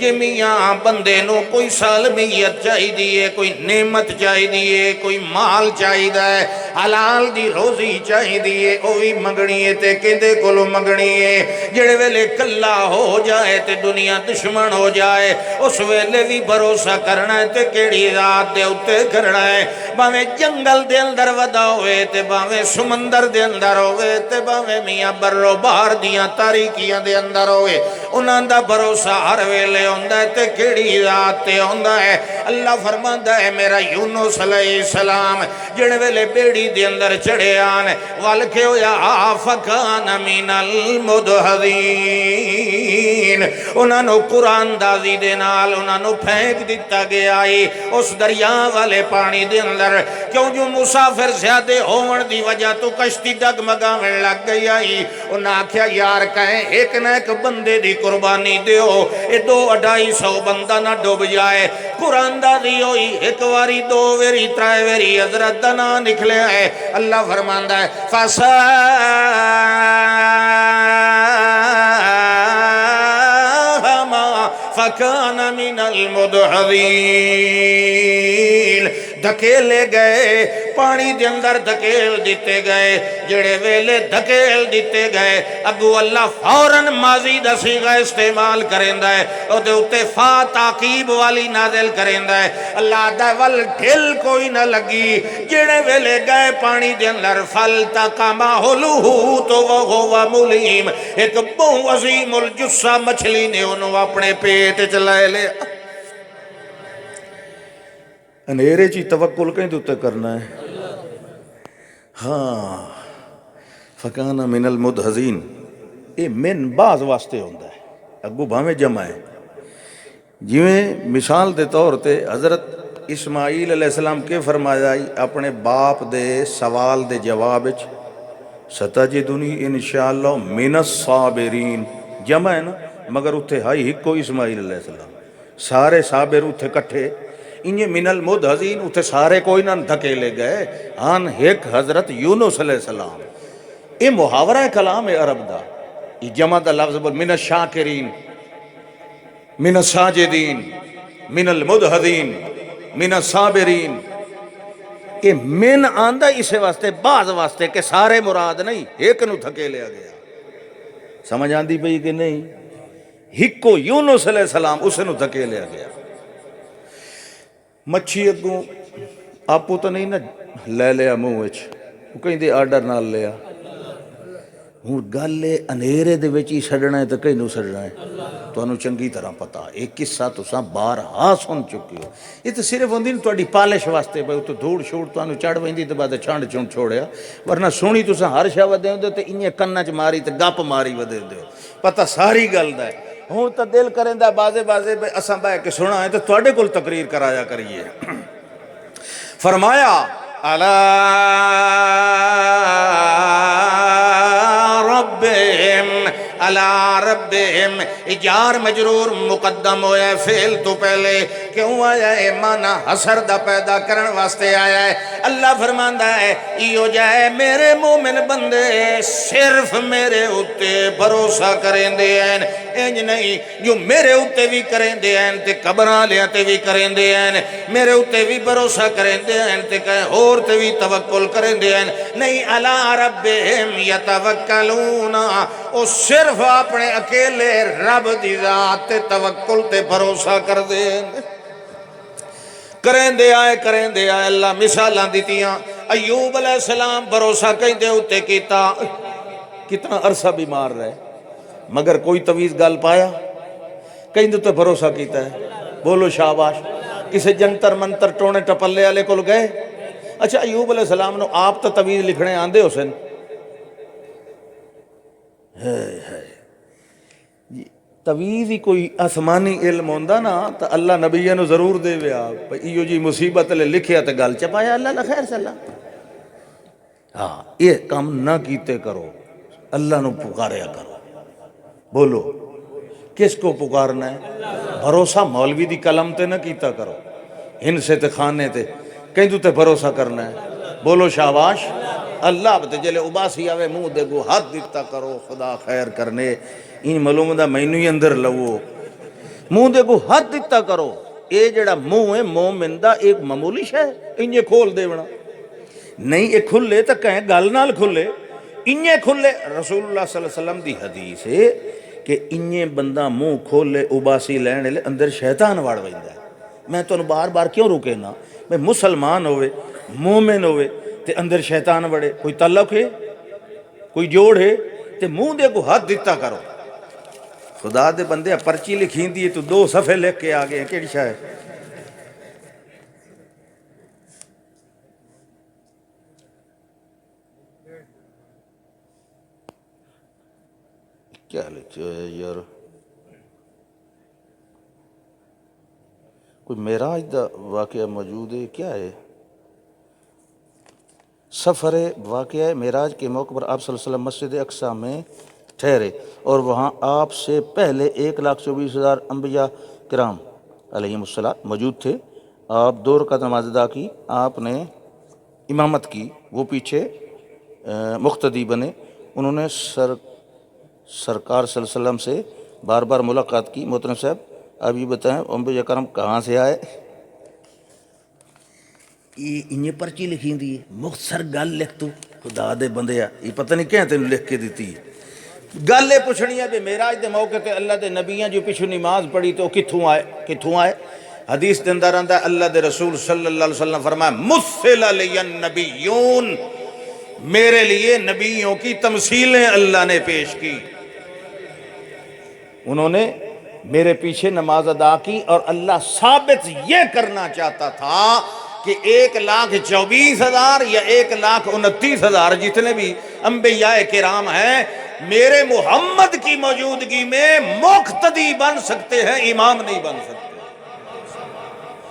کہ میاں بندے نو کوئی سالمیت چاہی دیئے، کوئی نعمت چاہی دیئے، کوئی مال چاہی دائے، حلال دی روزی چاہی دیئے، اوہی منگنی ہے تے کندے کولو منگنی ہے۔ جڑے ویلے کلا ہو جائے تے دنیا دشمن ہو جائے، اس ویلے بھی بھروسہ کرنا ہے تے کیڑی ذات دے اتے کرنا ہے۔ باویں جنگل دے اندر ودا ہوئے تے باویں سمندر دے اندر ہوئے تے باویں میاں برو باہر دیاں تاریکیاں دے اندر ہوئے، انہاں دا بھروسہ ہر ویلے ہوندہ ہے تے کیڑی ذات تے ہوندہ ہے۔ اللہ فرماندہ ہے میرا یونس علیہ السلام جڑے ویلے بیڑی دے اندر چڑھے آن والکے ہویا فکان من المدحضین، انہاں نو قرآن دازی دے نال انہاں نو پھینک دیتا گیا آئی اس دریا والے پانی دے اندر، کیوں جو مسافر زیادہ ہون دی وجہ تو کشتی ڈگمگاویں لگ گئی آئی۔ انہاں آکھیا یار کہیں ایک نہ ایک بندے دی قربانی دیو، اے 2-250 بندہ نہ ڈوب جائے۔ قرآن دازی ہوئی ایک واری 2 ویری 3 ویری حضرت دنا نکلے آئے۔ اللہ فرماندہ ہے فَكَانَ مِنَ الْمُدْحَضِينَ، دھکیلے گئے پانی دے اندر، دھکیل دیتے گئے۔ جڑے ویلے دھکیل دیتے گئے اگو اللہ فوراً ماضی دا صیغہ استعمال کریں ہے، او دے اتے فا تاقیب والی نازل کریں ہے۔ اللہ دا ول ڈھل کوئی نہ لگی، جڑے ویلے گئے پانی دے اندر فَالْتَقَمَهُ الْحُوتُ وَهُوَ مُلِيمٌ، ایک بہت عظیم الجثہ مچھلی نے انہوں اپنے پیٹ چلائے لے۔ انیرے چی توکل کہیں دوتے کرنا ہے۔ ہاں فکان من المدحضین، یہ من بعض واسطے ہوندہ ہے، اگو بھامیں جمع ہے۔ جویں مثال دے طور تے حضرت اسماعیل علیہ السلام کے فرمایا اپنے باپ دے سوال دے جواب وچ ستجدنی انشاءاللہ من الصابرین، جمع ہے نا، مگر اتھے ہائی ہکو اسماعیل علیہ السلام، سارے صابر اتھے کٹھے، انہیں من المدحضین اتھے سارے کوئی نہ دھکے لے گئے، آن ایک حضرت یونس علیہ السلام۔ یہ محاورہ کلام عرب دا، یہ جمع دا لفظ بول من الشاکرین، من الساجدین، من المدحضین، من الصابرین۔ یہ من آندہ اسے واسطے بعض واسطے کہ سارے مراد نہیں، ایک نو دھکے لیا گیا۔ سمجھ آندی پئی کہ نہیں؟ ہکو یونس علیہ السلام اسے نو دھکے لیا گیا۔ مچھی اگوں آپو تو نہیں نا لے لیا منہ وچ، وہ کہیں دے آرڈر نال لیا، ہوں گالے انیرے دے وچ ہی سڑنا ہے تو کہیں نو سڑنا ہے، تو انہوں چنگی طرح پتا ایک قصہ تو ساں بارہا سن چکے ہو۔ یہ تو صرف ہوندی نا تواڈی پالش واسطے بھئی تو دھوڑ شوڑ تو انہوں چڑھ ویندی تو بعد چھانڈ چونڈ چھوڑیا، ورنہ سونی تو ساں ہر شاہ ودے ہوندے تو انہیں کنہ چ ماری تو گپ ماری ودے ہوندے، پتہ ساری گل دا ہے۔ ہوں تو دل کریں دا بازے بازے بے اساں بے کے سنا ہے تو تواڈے کول تقریر کرایا کریے۔ فرمایا علی ربہم، علی ربہم، جار مجرور مقدم ہویا ہے فعل تو پہلے، کیوں آیا ہے؟ مانا حسر دا پیدا کرن واسطے آیا ہے۔ اللہ فرماندہ ہے ایو جائے میرے مومن بندے صرف میرے اتے بھروسہ کریں دے ہیں، انج نہیں جو میرے اتے بھی کریں دے ہیں تے قبراں لیاں تے بھی کریں دے ہیں، میرے اتے بھی بھروسہ کریں دے ہیں تے کہیں اور تے بھی توکل کریں دے ہیں، نہیں علی ربہم یتوکلون، او صرف اپنے اکیلے رب دی ذات تے توکل تے بھروسہ کر دے ہیں۔ کریں دے آئے اللہ مثالاں دیتیاں۔ ایوب علیہ السلام بھروسہ کہیں دے اتے کیتا، کتنا عرصہ بیمار رہے مگر کوئی طویز گل پایا، کہیں دے تے بھروسہ کیتا ہے، بولو شاباش۔ کسے جنتر منتر ٹونے ٹپلے والے کول گئے؟ اچھا ایوب علیہ السلام نو آپ تو طویز لکھنے آندے حسین، طویز ہی کوئی آسمانی علم ہوندا نا تو اللہ نبیہ نو ضرور دے ویا ایو جی مصیبت لے لکھیا تے گل چپایا اللہ نہ خیر صلاح۔ ہاں یہ کام نہ کیتے کرو، اللہ نو پکاریا کرو۔ بولو کس کو پکارنا ہے؟ بھروسہ مولوی دی قلم تے نہ کیتا کرو، ہن سے تے خانے تے کہیں تو تے بھروسہ کرنا ہے، بولو شاباش۔ اللہ بتے جلے اباسی آوے منہ دے گو ہاتھ دیتا کرو، خدا خیر کرنے، این معلوم دا مینو ہی اندر لو منہ دے کو ہاتھ دتا کرو. اے جڑا منہ ہے مومن دا ایک معمولی شے انجے کھول دیونا نہیں. اے کھلے تو کہیں گل نال کھلے انجے کھلے. رسول اللہ صلی اللہ علیہ وسلم دی حدیث ہے کہ انجے بندہ منہ کھولے اباسی لینے لے اندر شیطان وڑ ویندا ہے. میں تانوں بار بار کیوں روکے نا میں مسلمان ہوئے مومن ہوئے تے اندر شیطان وڑے کوئی تعلق ہے کوئی جوڑ ہے تے منہ دے کو ہاتھ دتا کرو. خدا دے بندے پرچی لکھین دی تو 2 صفحے لکھ کے آ گئے کیڑی شے کیا لکھے ہے یار. کوئی معراج دا واقعہ موجود ہے کیا ہے؟ سفر واقعہ معراج کے موقع پر آپ صلی اللہ علیہ وسلم مسجد اقصی میں ٹھہرے اور وہاں آپ سے پہلے 1,24,000 انبیاء کرام علیہم السلام موجود تھے. آپ 2 رکعت نماز ادا کی. آپ نے امامت کی. وہ پیچھے مقتدی بنے. انہوں نے سرکار صلی اللہ علیہ وسلم سے بار بار ملاقات کی. محترم صاحب آپ یہ بتائیں انبیاء کرام کہاں سے آئے؟ یہ انہیں پرچی لکھی دی مختصر گل لکھ تو خدا دے بندے یہ پتہ نہیں کہیں تینوں لکھ کے دیتی گل یہ پوچھنی ہے بھی معراج دے موقع تے اللہ دے نبیاں جو پیچھو نماز پڑھی تو کتھوں آئے. حدیث دے اندر آندا ہے اللہ دے رسول صلی اللہ علیہ وسلم فرمایا مثل علی النبیون میرے لیے نبیوں کی تمثیلیں اللہ نے پیش کی. انہوں نے میرے پیچھے نماز ادا کی اور اللہ ثابت یہ کرنا چاہتا تھا کہ 1,24,000 یا 1,29,000 جتنے بھی انبیاء کرام ہیں میرے محمد کی موجودگی میں مقتدی بن سکتے ہیں امام نہیں بن سکتے.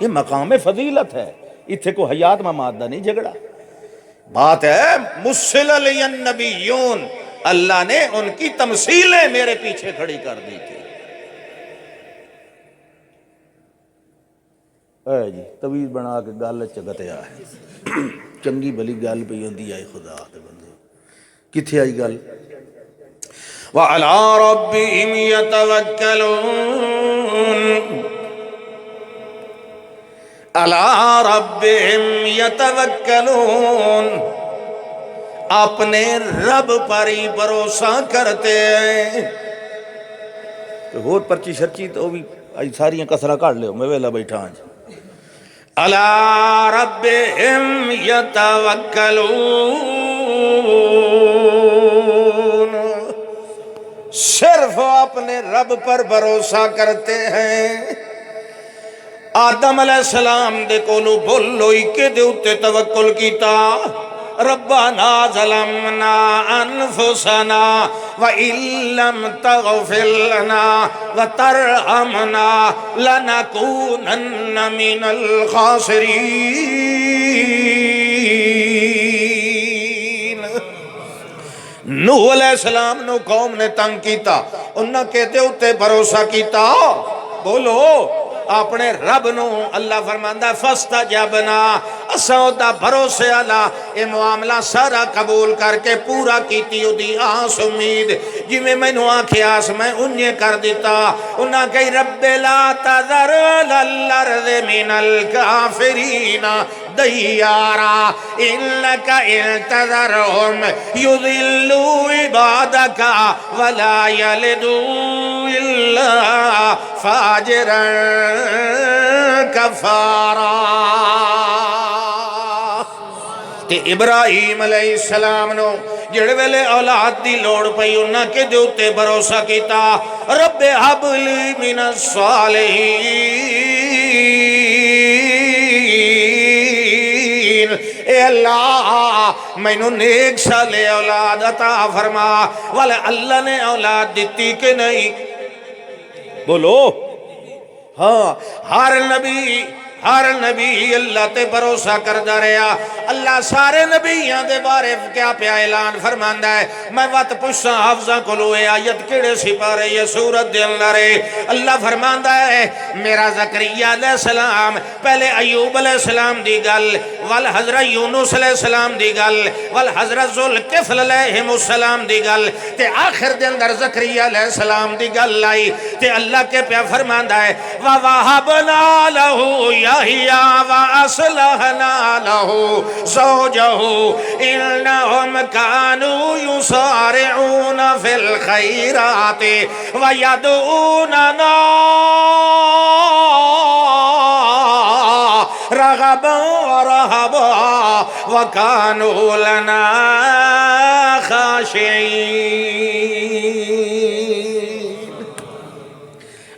یہ مقام فضیلت ہے. اتھے کو حیات ممات دا نہیں جھگڑا. بات ہے مثل علی النبیون اللہ نے ان کی تمثیلیں میرے پیچھے کھڑی کر دی تھی. اے جی تویز بنا کے گل چگتیا ہے چنگی بلی گل پہ ہوندی آئی خدا دے بندے کتھے آئی گل وَعَلَىٰ رَبِّهِمْ يَتَوَكَّلُونَ عَلَىٰ رَبِّهِمْ يَتَوَكَّلُونَ اپنے رب پر ہی بھروسہ کرتے ہیں. اور پرچی شرچی تو بھی آئی ساریاں کسرہ کاٹ لے میں ویلا بیٹھا آج. عَلَىٰ رَبِّهِمْ يَتَوَكَّلُونَ صرف اپنے رب پر بھروسہ کرتے ہیں. آدم علیہ السلام دے کولو بولوئی کے دے اتے توکل کیتا ربنا ظلمنا انفسنا وَإِن لَّمْ تَغْفِرْ لَنَا وَتَرْحَمْنَا لَنَكُونَنَّ مِنَ الْخَاسِرِينَ. نوح علیہ السلام نو قوم نے تنگ کیتا انہاں کے دے اتے بھروسہ کیتا بولو اپنے رب نو اللہ فرماندا فاستجبنا اساں دا بھروسے والا اے معاملہ سارا قبول کر کے پورا کیتی اودی آس امید جویں مینوں آکھیاس میں انجے کر دیتا. انہاں کہی رب لا تذر للارض من الکافرین دیارا انک ان تذرهم یضلوا عبادک ولا یلدوا الا فاجرا کفارا. تے ابراہیم علیہ السلام نو جڑے ویلے اولاد دی لوڑ پئی انہاں کے دے اتے بھروسہ کیتا رب ہب لی من الصالحین اے اللہ مینوں نیک صالح اولاد عطا فرما. والے اللہ نے اولاد دیتی کہ نہیں بولو. ہاں ہر نبی اللہ تے بھروسہ کردا رہیا. اللہ سارے نبیوں دے بارے کیا پیا اعلان فرماندا ہے میں وقت پوچھاں حافظاں کولوں اے آیت کیڑے سپارے یہ سورت دے اندر ہے اللہ فرماندا ہے میرا زکریا علیہ السلام پہلے ایوب علیہ السلام دی گل ول حضرت یونس علیہ السلام دی گل ول حضرت ذوالکفل علیہ السلام دی گل تے آخر دے اندر زکریا علیہ السلام دی گل آئی تے اللہ کے پیا فرماندا ہے وَوَهَبْنَا لَهُ يَحْيَىٰ وَأَصْلَحْنَا لَهُ زَوْجَهُ إِنَّهُمْ كَانُوا يُسَارِعُونَ فِي الْخَيْرَاتِ وَيَدْعُونَنَا رغبا ورهبا وكانوا لنا خاشعين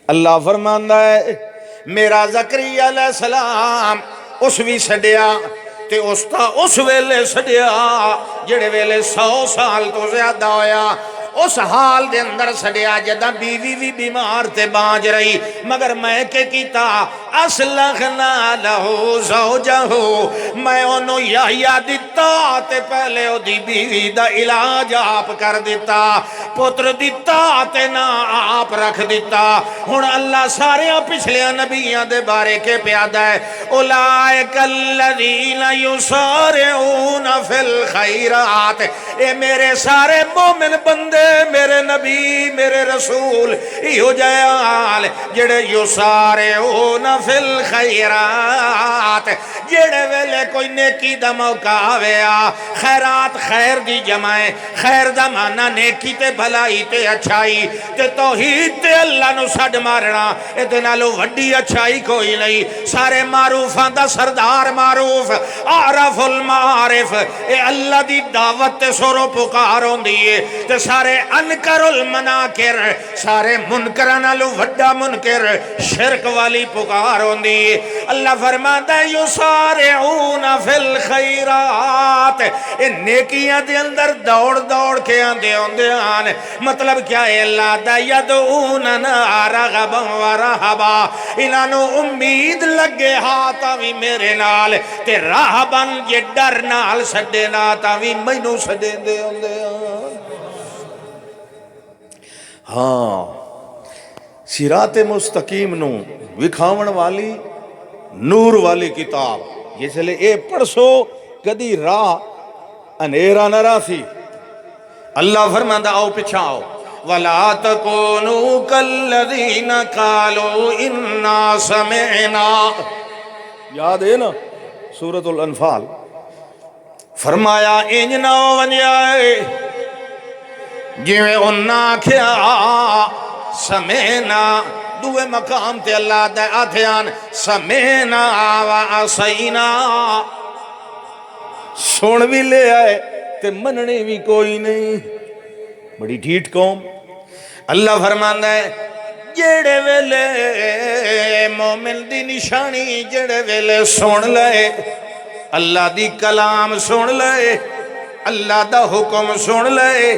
اللہ فرماندا ہے میرا زکریا علیہ السلام اس بھی سڈیا تے اس تا اس ویلے سڈیا جڑے ویلے 100 سال تو زیادہ ہویا اس حال دے اندر سڑیا جدہ بیوی بھی بیمار تے بانج رہی مگر میں کے کیتا اصلحنا لہو زوجہو میں انہوں یحییٰ دیتا تے پہلے او دی بیوی دا علاج آپ کر دیتا پتر دیتا تے نا آپ رکھ دیتا ہن اللہ سارے پچھلے نبیوں دے بارے کے پیادہ ہے اولائک الذین یسارعون فی الخیرات اے میرے سارے مومن بندے میرے نبی میرے رسول ایو جیال جڑے یسارعون فی الخیرات جڑے ویلے کوئی نیکی دا موقع آویا خیرات خیر دی جمائے خیر دا مانا نیکی تے بھلائی تے اچھائی تے توحید تے اللہ نو سڈ مارنا اے نالو وڈی اچھائی کوئی نہیں سارے معروفان دا سردار معروف عارف المعارف اے اللہ دی دعوت تے سورو پکار ہوندی ہے تے سارے انکر المناکر سارے منکرانالو وڈا منکر شرک والی پکار ہوندی ہے اللہ فرماتا ہے یسارعون فی الخیرات اے نیکیاں دے اندر دوڑ دوڑ کے آندے ہوندے آن مطلب کیا ہے اللہ دا یدعوننا رغبا ورہبا انہوں امید لگے ہاتا بھی میرے نال تے راہبن یہ ڈر نال سڈے ناتا بھی مینوں سڈے دے ہوندے آن ہاں صراط مستقیم نو وکھاون والی نور والی کتاب جس لئے اے پڑھسو کدی راہ انیرا نہ راسی اللہ فرماندا آؤ پچھا آؤ وَلَا تَكُونُوا كَالَّذِينَ قَالُوا إِنَّا سَمِعْنَا یاد ہے نا سورۃ الانفال فرمایا انج نہ ونجائے جویں انہاں کھیا سمینا دوے مقام تے اللہ دے آدھیان سمینا وعصینا سن بھی لے آئے تے مننے بھی کوئی نہیں بڑی ڈھیٹ قوم اللہ فرماندا ہے جڑے ویلے مومن دی نشانی جڑے ویلے سن لے اللہ دی کلام سن لے اللہ دا حکم سن لے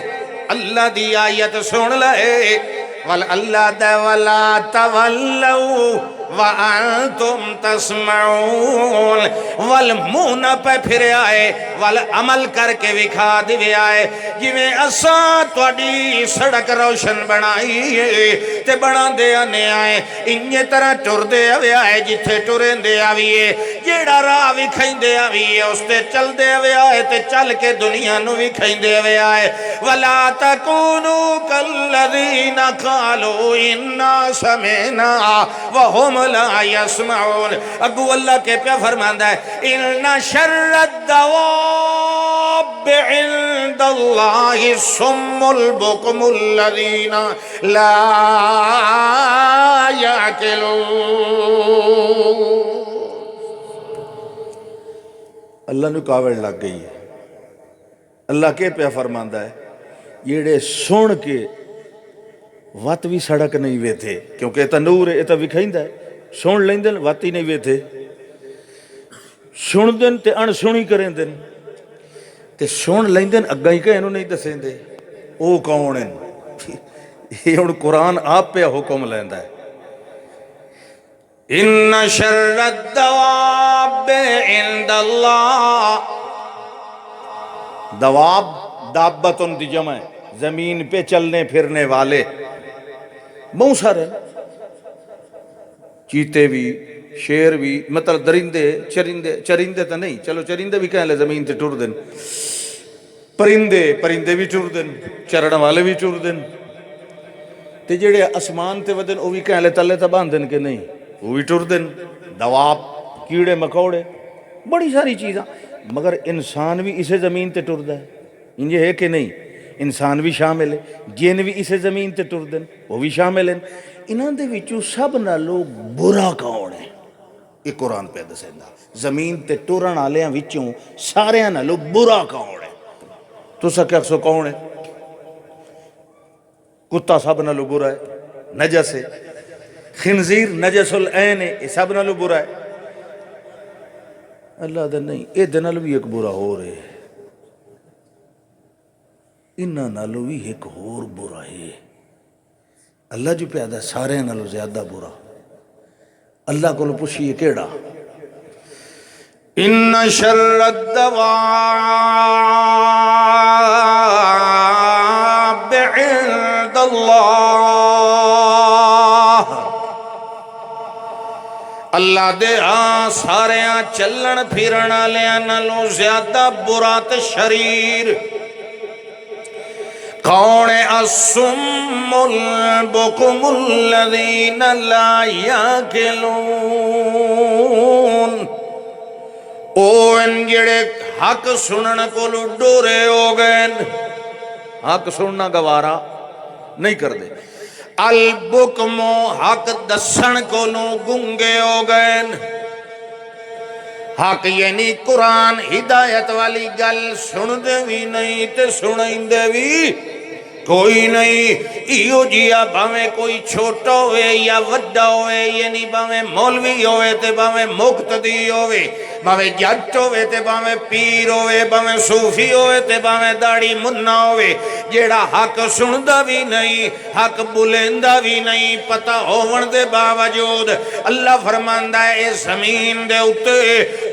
اللہ دی آیت سن لے اللہ دا ولا تولوا وانتم تسمعون والمون پہ پھرے آئے والعمل کر کے وکھا دے آئے جویں اساں تواڈی سڑک روشن بنائی ہے تے بنا دے آنے آئے انجے طرح ٹر دے آئے جتھے ٹریں دے آئیے جیڑا راہ وکھائیں دے آئیے اس تے چل دے آئے تے چل کے دنیا نو وکھائیں دے آئے ولا تکونوا کالذین قالوا انا سمعنا وهم لا يسمعون اگو اللہ کے پہ فرماندا ہے ان شر الدواب عند اللہ الصم البکم الذین لا یعقلون اللہ نے کاوڑ لگ گئی ہے اللہ کے پہ فرماندا ہے یہ سن کے وات بھی سڑک نہیں وے تھے کیونکہ یہ نور ہے یہ وکھائندہ ہے سن لیں دن وات ہی نہیں وے تھے سن دن تے ان سنی کریں دن تے سن لیں دن اگا ہی کہ انہوں نہیں دسیں دے او کون ہیں یہ ان قرآن آپ پہ حکم لیندہ ہے ان شر الدواب عند اللہ دواب دابتن دی جمع ہے، زمین پہ چلنے پھرنے والے بہت سارے، چیتے بھی، شیر بھی، مطلب درندے، چرندے تو نہیں، چلو چرندے بھی کہہ لے زمین تے ٹر دن، پرندے بھی ٹر دن، چرن والے بھی ٹر دن، تے جڑے اسمان تے ودن وہ بھی کہہ لے تلے تا باندھ دن کہ نہیں وہ بھی ٹر دن، دواب، کیڑے مکوڑے، بڑی ساری چیزاں، مگر انسان بھی اسے زمین تے ٹردا ہے، انجے ہے کہ نہیں؟ انسان بھی شامل ہے، جن بھی اسے زمین تے ٹر دن وہ بھی شامل ہیں۔ انہاں دے وچوں سب نالوں برا کون ہے؟ یہ قرآن پہ دسیندا، زمین تے ٹرن والیاں وچوں ساریاں نالوں برا کون ہے؟ تساں کیا سو کون ہے؟ کتا سب نالوں برا ہے، نجس ہے، خنزیر نجس العین ہے، یہ سب نالوں برا ہے۔ اللہ دا نہیں، اے دے نال بھی ایک برا ہو رہے ہے، انہاں نالوں بھی ایک ہور برا ہے۔ اللہ جو پیدا سارے نالوں زیادہ برا، اللہ کو پوچھئے کیڑا؟ ان شر الدواب عند اللہ، اللہ دے سارے چلن پھرن والےاں نالوں زیادہ برا تے شریر کون ہے؟ الصم البکم الذین لا یاکلون، او ان جڑے حق سنن کو ڈورے ہو گئے، حق سننا گوارا نہیں کر دے، البکم حق دسن کو گنگے ہو گئے، حق یعنی قرآن ہدایت والی گل سن دے بھی نہیں تے سنائیں دے بھی کوئی نہیں۔ ایو جیا بھاویں کوئی چھوٹا ہوئے یا وڈا ہوئے، یعنی بھاویں مولوی ہوئے تے بھاویں مقتدی ہوئے، بھاویں جٹ ہوئے تے بھاویں پیر ہوئے، بھاویں صوفی ہوئے تے بھاویں داڑھی منا ہوئے، جیڑا حق سندا بھی نہیں، حق بلیندا بھی نہیں، پتہ ہون دے باوجود اللہ فرماندا ہے اے زمین دے اتے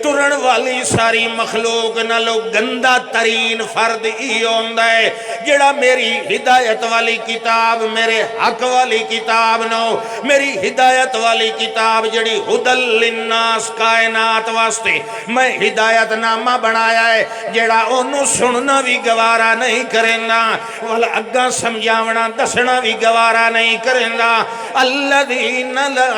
ٹرن والی ساری مخلوق نالو گندا ترین فرد ای ہوندا ہے جیڑا میری ہدایت والی کتاب، میرے حق والی کتاب نو، میری ہدایت والی کتاب جڑی ہدل للناس کائنات واسطے میں ہدایت نامہ بنایا ہے، جیڑا انہوں سننا بھی گوارا نہیں کرنا، والا اگاں سمجھاونا دسنا بھی گوارا نہیں کرنا۔ الذین لا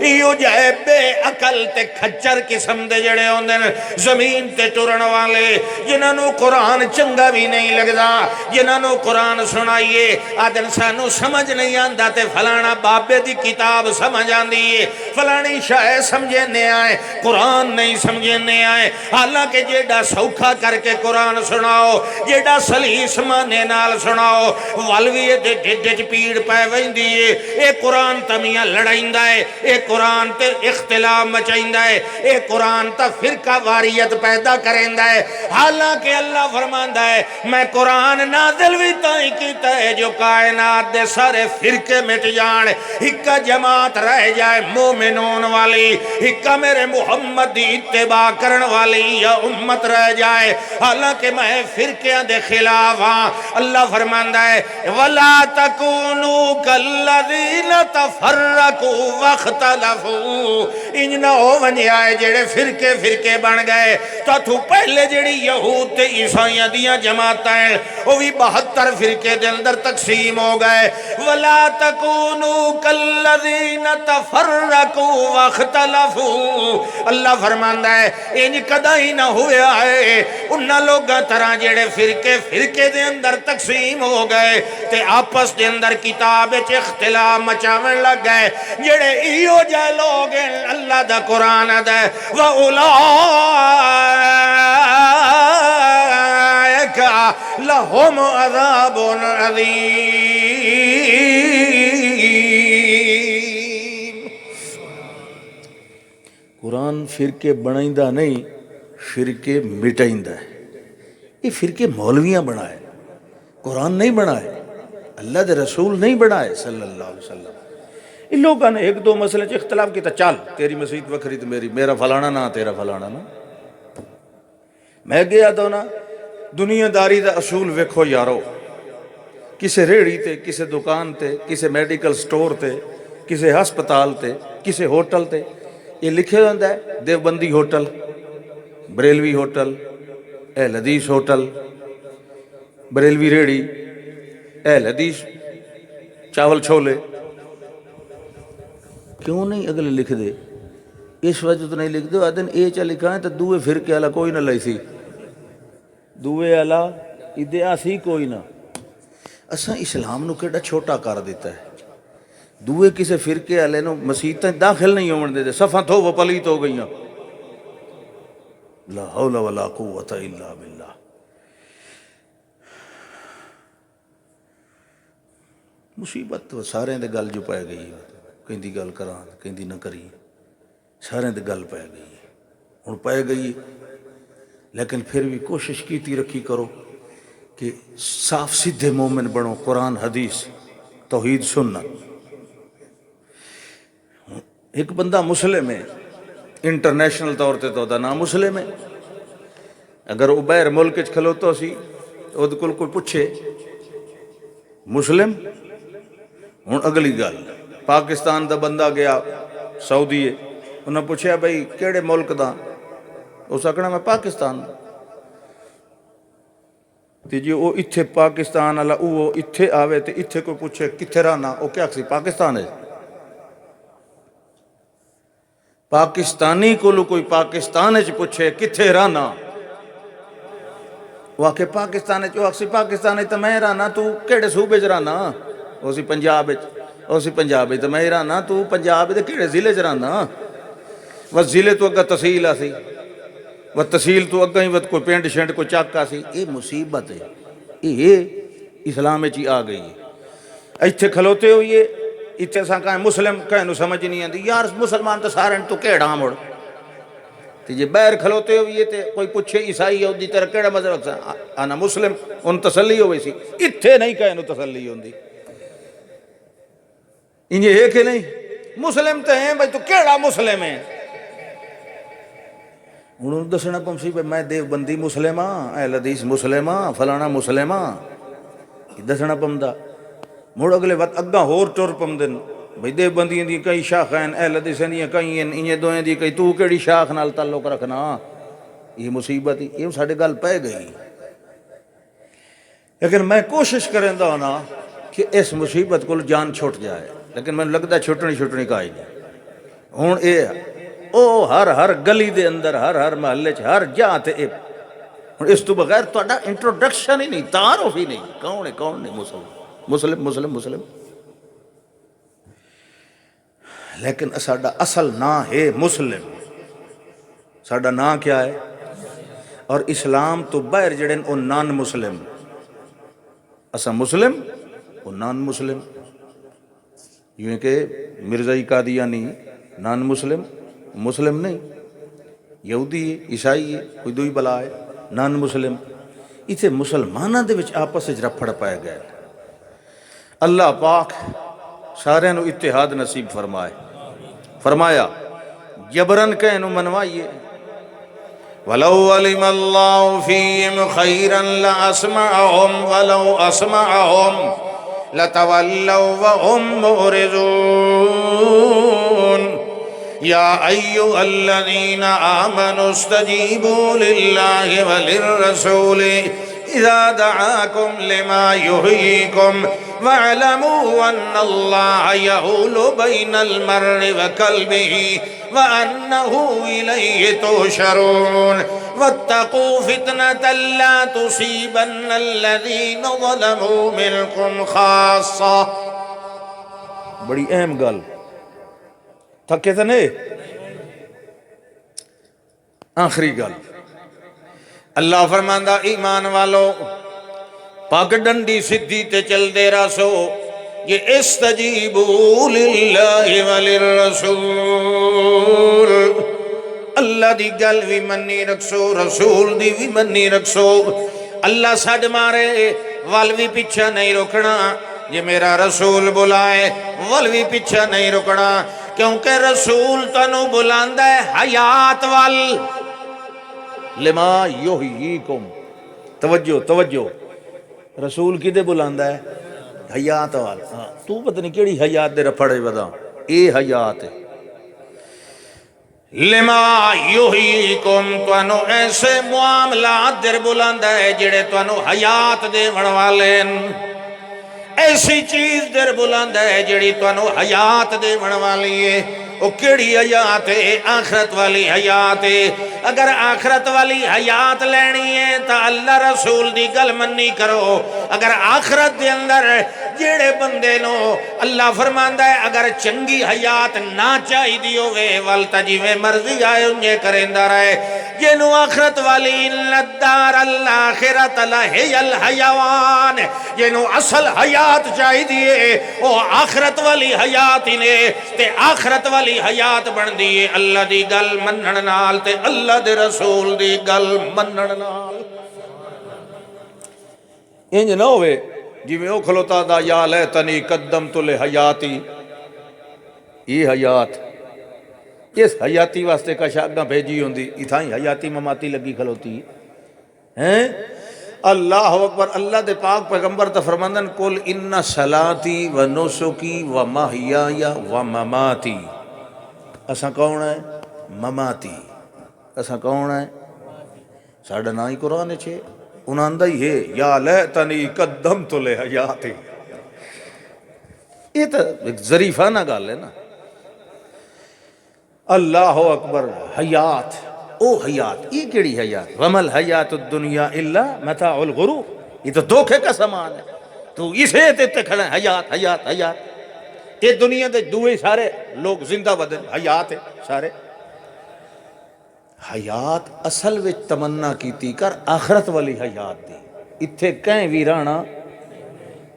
ایو جائے بے عقل تے کھچر قسم دے جڑے ہوندے زمین تے ٹرن والے، جنہاں نو قرآن چنگا بھی نہیں لگدا، جنہاں نو قرآن سنائیے آدن سانو سمجھ نہیں آندا تے فلانا بابے دی کتاب سمجھ آندی ہے، فلانی شاہ سمجھنے آئے قرآن نہیں سمجھنے آئے، حالانکہ جیڑا سوکھا کر کے قرآن سناؤ، جیڑا سلیس مانے نال سناؤ، والویے دے ڈھڈ پیڑ پہ ویندی ہے، اے قرآن تمیاں لڑائندہ ہے، اے قرآن تے اختلاف مچائندہ ہے، اے قرآن تا فرقہ واریت پیدا کرندہ ہے۔ حالانکہ اللہ فرماندہ ہے میں قرآن نازل بھی تائیں کیتا ہے جو کائنات دے سارے فرقے مٹ جان، ہکا جماعت رہ جائے مومنون والی، ہکا میرے محمد دی اتباع کرن والی یا امت رہ جائے، حالانکہ میں فرقیاں دے خلاف ہاں۔ اللہ فرماندہ ہے وَلَا تَكُونُوا كَالَّذِينَ تَفَرَّقُوا وَاخْتَلَفُوا، انج نہ ہو ونجے آئے جڑے فرقے بن گئے، تو پہلے جڑی یہود تے عیسائیاں دیاں جماعتاں ہیں وہ بھی 72 فرقے دے اندر تقسیم ہو گئے۔ وَلَا تَكُونُوا كَالَّذِينَ تَفَرَّقُوا وَاخْتَلَفُوا، اللہ فرماندہ ہے انج کدا ہی نہ ہوا ہے انہاں لوگاں طرح جڑے فرقے دے اندر تقسیم ہو گئے تے آپس دے اندر کتاب وچ اختلاف مچاون لگ گئے، جڑے ایو جے لوگ ہیں اللہ دا قرآن دا وَأُولَئِكَ لَهُمْ عَذَابٌ عَظِيمٌ۔ قرآن فرقے بنائندہ نہیں، فرقے مٹائندہ ہے۔ یہ فرقے مولویاں بنائے، قرآن نہیں بنائے۔ اللہ دے رسول نہیں بنائے صلی اللہ علیہ وسلم. ان لوگوں نے ایک دو مسئلے چ اختلاف کیتا، چل تیری مسجد وکھری تو میرا فلانا نا تیرا فلانا نا. میں گیا تو نا دنیا داری دا اصول ویکھو یارو، کسے ریڑھی تے، کسے دکان تے، کسے میڈیکل سٹور تے، کسے ہسپتال تے، کسے ہوٹل تے یہ لکھے ہوتا ہے دیوبندی ہوٹل، بریلوی ہوٹل، اہل حدیث ہوٹل، بریلوی ریڑھی، اہل حدیث چاول چھولے. کیوں نہیں اگلے لکھ دے؟ اس وجہ تو نہیں لکھ دے آدن اے چا لکھا ہے تو دوے فرقے والا کوئی نہ لائی سی، دوے والا ادعا سی کوئی نہ. اساں اسلام نو کیڑا چھوٹا کر دیتا ہے. دوے کسے فرقے والے نو مسیتیں داخل نہیں ہون دے، صفاں تھو وہ پلیت ہو گئیاں. لا حول ولا قوت الا باللہ. مصیبت تو سارے دے گل جو پائے گئی، کہیں دی گل کراں کہیں دی نہ کری، سارے دے گل پائے گئی ہن پائے گئی. لیکن پھر بھی کوشش کیتی رکھی کرو کہ صاف سیدھے مومن بنو، قرآن حدیث توحید سنت. ایک بندہ مسلم ہے انٹرنیشنل طور تے تو دا نام مسلم ہے. اگر وہ باہر ملک وچ کھلوتا سی او دے کول کوئی پوچھے مسلم. ہن اگلی گل، پاکستان دا بندہ گیا سعودی ہے، انہاں پوچھیا بھئی کیڑے ملک دا؟ اس آکھنا میں پاکستان. تے جی وہ اتھے پاکستان والا وہ اتھے آوے تے اتھے کوئی پوچھے کتھے رہنا، وہ کیا سی پاکستان ہے؟ پاکستانی کو کوئی پاکستان وچ پوچھے کتھے رہنا، وہ آکھے پاکستان وچ، وہ آکھسی پاکستان وچ تے میں رہنا، تو کیڑے صوبے وچ رہنا؟ وہ سی پنجاب وچ، وہ سی پنجاب وچ تے میں رہنا، تو پنجاب دے کیڑے ضلع وچ رہنا؟ وہ ضلع تو اگا تحصیل آ سی، وہ تحصیل تو اگا ہی کوئی پنڈ شنڈ کوئی چک آ سی. یہ مصیبت ہے، یہ اسلام وچ ہی آ گئی ہے. ایتھے کھلوتے ہوئیے اتنے سا کہیں مسلم کہیں نو سمجھ نہیں آتی، یار مسلمان تو سارے تو کیڑا مڑ. تے جے باہر کھلوتے ہوئیے تے کوئی پوچھے عیسائی یہودی تیرا کیڑا مذہب ہے؟ انا مسلم. ان تسلی ہوئی سی، اتھے نہیں کہیں نو تسلی ہوندی. انجھے ہے کہ نہیں مسلم تے ہیں بھائی، تو کیڑا مسلم ہے؟ انہوں نے دسنا پم سی بھائی میں دیوبندی مسلم ہاں، اہل حدیث مسلم ہاں، فلانا مسلم ہاں، دسنا پم دا. مڑ اگلے وقت اگاں ہور ٹر پم دن بھئی دیوبندیاں دی کئی شاخیں، اہل حدیث دی کئی ہیں، انہیں دوئیں دی کئی، تو کیڑی شاخ نال تعلق رکھنا؟ یہ مصیبت ہی یہ ساڑھے گل پہ گئی. لیکن میں کوشش کریں دا ہونا کہ اس مصیبت کو جان چھوٹ جائے، لیکن میں لگتا ہے چھوٹنی کائی نہیں. ہون اے او ہر گلی دے اندر، ہر محلے چ ہر جا تے اے. اس تو بغیر تہاڈا انٹروڈکشن ہی نہیں، تعارف ہی نہیں، کون ہے کون نہیں مسلم مسلم مسلم. لیکن ساڈا اصل نام ہے مسلم. ساڈا نام کیا ہے؟ اور اسلام تو باہر جڑے او نان مسلم. اسا مسلم او نان مسلم. یوں کہ مرزائی قادیانی نان مسلم، مسلم نہیں، یہودی ہے، عیسائی ہے، کوئی دوئی بلا ہے، نان مسلم. اتھے مسلمانہ دے وچ آپس وچ رپھڑ پائے گئے. اللہ پاک سارے نو اتحاد نصیب فرمائے. فرمایا جبرن کہنو منوائیے. وَلَوْ عَلِمَ اللَّهُ فِيهِمْ خَيْرًا لَأَسْمَعَهُمْ وَلَوْ أَسْمَعَهُمْ لَتَوَلَّوْا وَهُمْ مُعْرِضُونَ. يَا أَيُّهَا الَّذِينَ آمَنُوا اسْتَجِيبُوا لِلَّهِ وَلِلرَّسُولِ إِذَا دَعَاكُمْ لِمَا يُحْيِيكُمْ وَاعْلَمُوا أَنَّ اللَّهَ يَحُولُ بَيْنَ الْمَرْءِ وَقَلْبِهِ وَأَنَّهُ إِلَيْهِ تُحْشَرُونَ. وَاتَّقُوا فِتْنَةً لَا تُصِيبَنَّ الَّذِينَ ظَلَمُوا مِنْكُمْ خَاصَّةً. بڑی اہم گل تھکے تھے نہیں. آخری گل اللہ فرماندا ایمان والو پگ ڈنڈی سدھی تے چل دے راسو. یہ استجیبوا للہ وللرسول. اللہ دی گل بھی منی رکھسو، رسول دی بھی منی رکھسو. اللہ سڈ مارے ول بھی پیچھا نہیں روکنا، یہ میرا رسول بلائے ول بھی پیچھے نہیں رکنا، کیونکہ رسول تنو بلاندا ہے حیات وال۔ لما یحییکم، توجہ توجہ، رسول کدے بلاندا ہے؟ حیات وال۔ ہاں تو پتہ نہیں کیڑی حیات دے رفڑے ودا، اے حیات ہے۔ لما یحییکم، تانو ایسے معاملات در بلاندا ہے جڑے تانو حیات دے والے، ایسی چیز در بلاندا ہے جڑی تانو حیات دے والی ہے۔ او کیڑی حیات ہے؟ آخرت والی حیات ہے۔ اگر آخرت والی حیات لینی ہے تو اللہ رسول دی گل منی کرو۔ اگر آخرت دے اندر جیڑے بندے نو اللہ فرماندا ہے اگر چنگی حیات نہ چاہی دی ہوئے والتا جیویں مرضی آئے انہیں کرندہ رہے، جنو آخرت والی الدار الاخرت لہی الحیوان، جنو اصل حیات چاہی دیئے وہ آخرت والی حیات انہیں تے آخرت والی حیات بن دیئے اللہ دی گل منن نال تے اللہ دے رسول دی گل منن نال۔ انج نہ ہوئے جی میں او کھلوتا دا یا لیتنی قدمت لحیاتی، یہ حیات اس حیاتی واسطے کا شاگاں بھیجی ہوندی، اتھائیں حیاتی مماتی لگی کھلوتی ہیں۔ اللہ اکبر، اللہ دے پاک پیغمبر تا فرماندن کل ان صلاتی و نسکی و محیای و مماتی، اساں کون ہے؟ مماتی، اساں کون ہے؟ ساڑھا نائی قرآن چھے انہاں دا ہی ہے یا لیتنی قدمت لحیاتی۔ یہ تو ایک ظریفانہ گال ہے نا۔ اللہ اکبر، حیات، او حیات، یہ کیڑی حیات؟ وَمَا الْحَيَاتُ الدُّنْيَا إِلَّا مَتَاعُ الْغُرُورِ، یہ تو دھوکے کا سامان ہے۔ تو اسے تے کھڑے ہیں حیات حیات حیات، یہ دنیا دے دوئے سارے لوگ زندہ بدن حیات ہے سارے۔ حیات اصل وچ تمنا کیتی کر آخرت والی حیات دی، اتھے کہیں بھی رانا،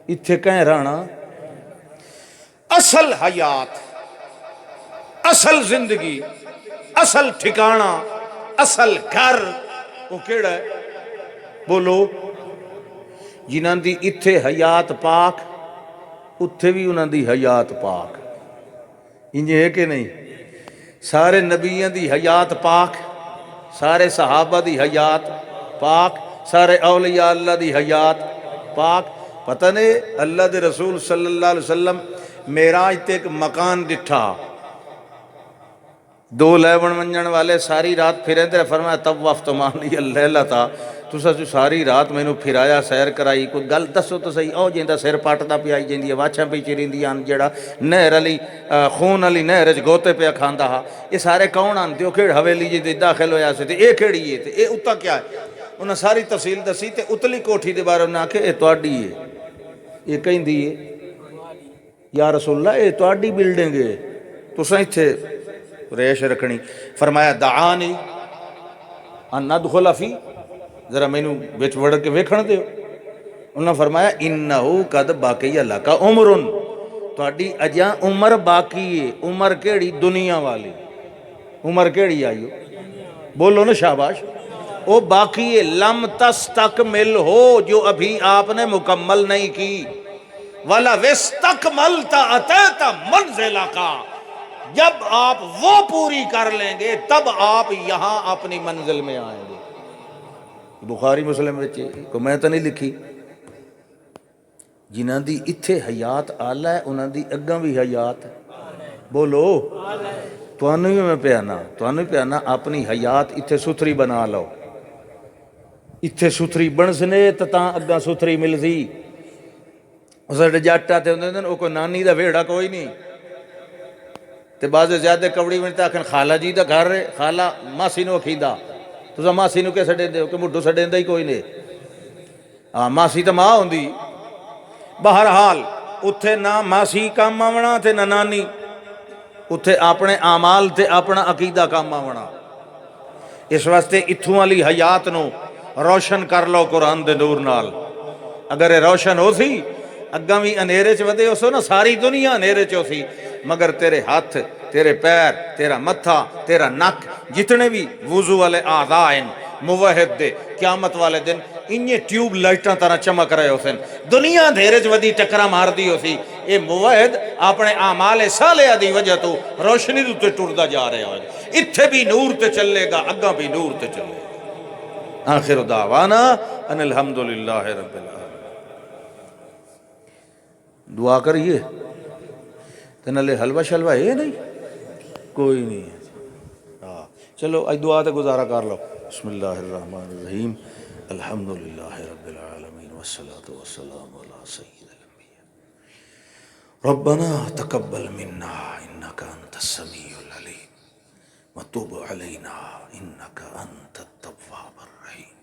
اتھے کہیں رانا۔ اصل حیات، اصل زندگی، اصل ٹھکانہ، اصل گھر وہ کیڑا ہے؟ بولو، جنہاں دی اتھے حیات پاک اتھے بھی انہاں دی حیات پاک، انجھے ہے کہ نہیں؟ سارے نبیوں دی حیات پاک، سارے صحابہ دی حیات پاک، سارے اولیاء اللہ دی حیات پاک۔ پتہ نہیں اللہ دے رسول صلی اللہ علیہ وسلم معراج تے ایک مکان دٹھا، دو لیون منجن والے ساری رات پھریں تے فرمایا طوفت معنی اللیلہ تھا، تسا جو ساری رات میں نو پھرایا سیر کرائی، کوئی گل دسو تو صحیح، او جیندہ سیر پاٹدا پہ آئی جیندی ہے واچھاں پہ چریندی آن جیڑا نہر علی خون علی نہر اچ گوتے پہ کھاندا ہا، یہ سارے کون آن تے او کھیڑ حویلی جی دے داخل ہویا سے تے اے کھیڑی ہے تے اے اتا کیا ہے؟ انہاں ساری تفصیل دسی تے اتلی کوٹھی دے بارے انہاں کہ اے تواڈی ہے، یہ کہیں دی ہے یا رسول اللہ اے تواڈی بلڈنگ ہے، تساں ایتھے ریش رکھنی۔ فرمایا دعانی ان ندخل فی، ذرا میں نو بیچ وڑ کے ویکھن دیو۔ انہوں نے فرمایا انہو قد باقی لکا عمرن، تو اڈی اجاں عمر باقی ہے۔ عمر کیڑی؟ دنیا والی عمر کیڑی آئیو؟ بولو نا شاباش، وہ باقی ہے، لم تستکمل ہو، جو ابھی آپ نے مکمل نہیں کی۔ وَلَا وَاسْتَكْمَلْتَ أَتَيْتَ مَنْزِلَكَ، جب آپ وہ پوری کر لیں گے تب آپ یہاں اپنی منزل میں آئیں گے۔ بخاری مسلم بچے کو میں تو نہیں لکھی، جنہاں دی اتھے حیات آلہ ہے انہاں دی اگاں بھی حیات ہے۔ بولو، توانو ہی میں پیانا اپنی حیات اتھے ستھری بنا لو، اتھے ستھری بن سنے تاں اگاں ستھری مل سی۔ اسے جاٹا تے ہوندے نے او کوئی نانی دا ویڑا کوئی نہیں تے بعض زیادہ کبڑی میں تاکن خالہ جی دا گھر ہے، خالہ ماسی نو کھیندا، تسا ماسی نو کہ سڑے دے ہو کہ مڈو سڑے ہی کوئی نہیں، ہاں ماسی تا ماں ہوندی۔ بہرحال اتھے نہ ماسی کام آونا تے نہ نانی، اتھے اپنے اعمال تے اپنا عقیدہ کام آونا۔ اس واسطے اتھوں والی حیات نو روشن کر لو قرآن دے نور نال، اگر یہ روشن ہو سی اگاں بھی اندھیرے چ ودے ہو سو نا، ساری دنیا اندھیرے چ ہو سی، مگر تیرے ہاتھ، تیرے پیر، تیرا متھا، تیرا نک، جتنے بھی وضو والے اعضاء ہیں موحد دے، قیامت والے دن انہیں ٹیوب لائٹاں طرح چمک رہے ہو سن دنیا دھیرج ودی ٹکرا مار دی ہو سی اے موحد اپنے اعمال صالحہ دی وجہ تو روشنی تے ٹردا جا رہے ہو اتھے بھی نور تے چلے گا اگاں بھی نور تے چلے گا آخر دعوانا ان الحمدللہ رب العالمین دعا کریے تنالے حلوہ شلوہ ہے نہیں کوئی نہیں ہے چلو اج دعا تے گزارا کر لو بسم اللہ الرحمن الرحیم الحمدللہ رب العالمین والصلاة والسلام علی سید الانبیاء ربنا تقبل منا انک انت السمیع العلیم وتب علینا انک انت التواب الرحیم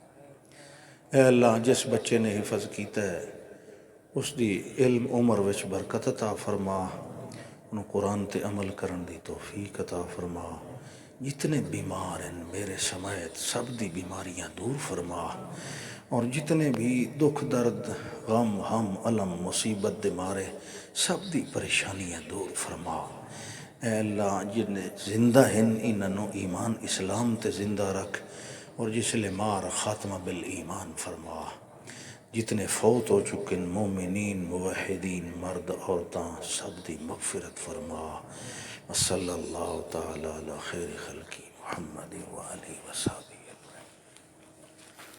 اے اللہ جس بچے نے حفظ کیتا ہے اس دی علم عمر وچ برکت عطا فرما انہوں قرآن تے عمل کرن دی توفیق عطا فرما جتنے بیمار ہیں میرے سمیت سب دی بیماریاں دور فرما اور جتنے بھی دکھ درد غم ہم علم مصیبت دے مارے سب دی پریشانیاں دور فرما اے اللہ جن زندہ ہیں انہوں ایمان اسلام تے زندہ رکھ اور جس لے مار خاتمہ بالایمان فرما جتنے فوت ہو چکے مومنین موحدین مرد عورتاں سب دی مغفرت فرما وصلی اللہ تعالی علی خیر خلقی محمد وآلہ وسلم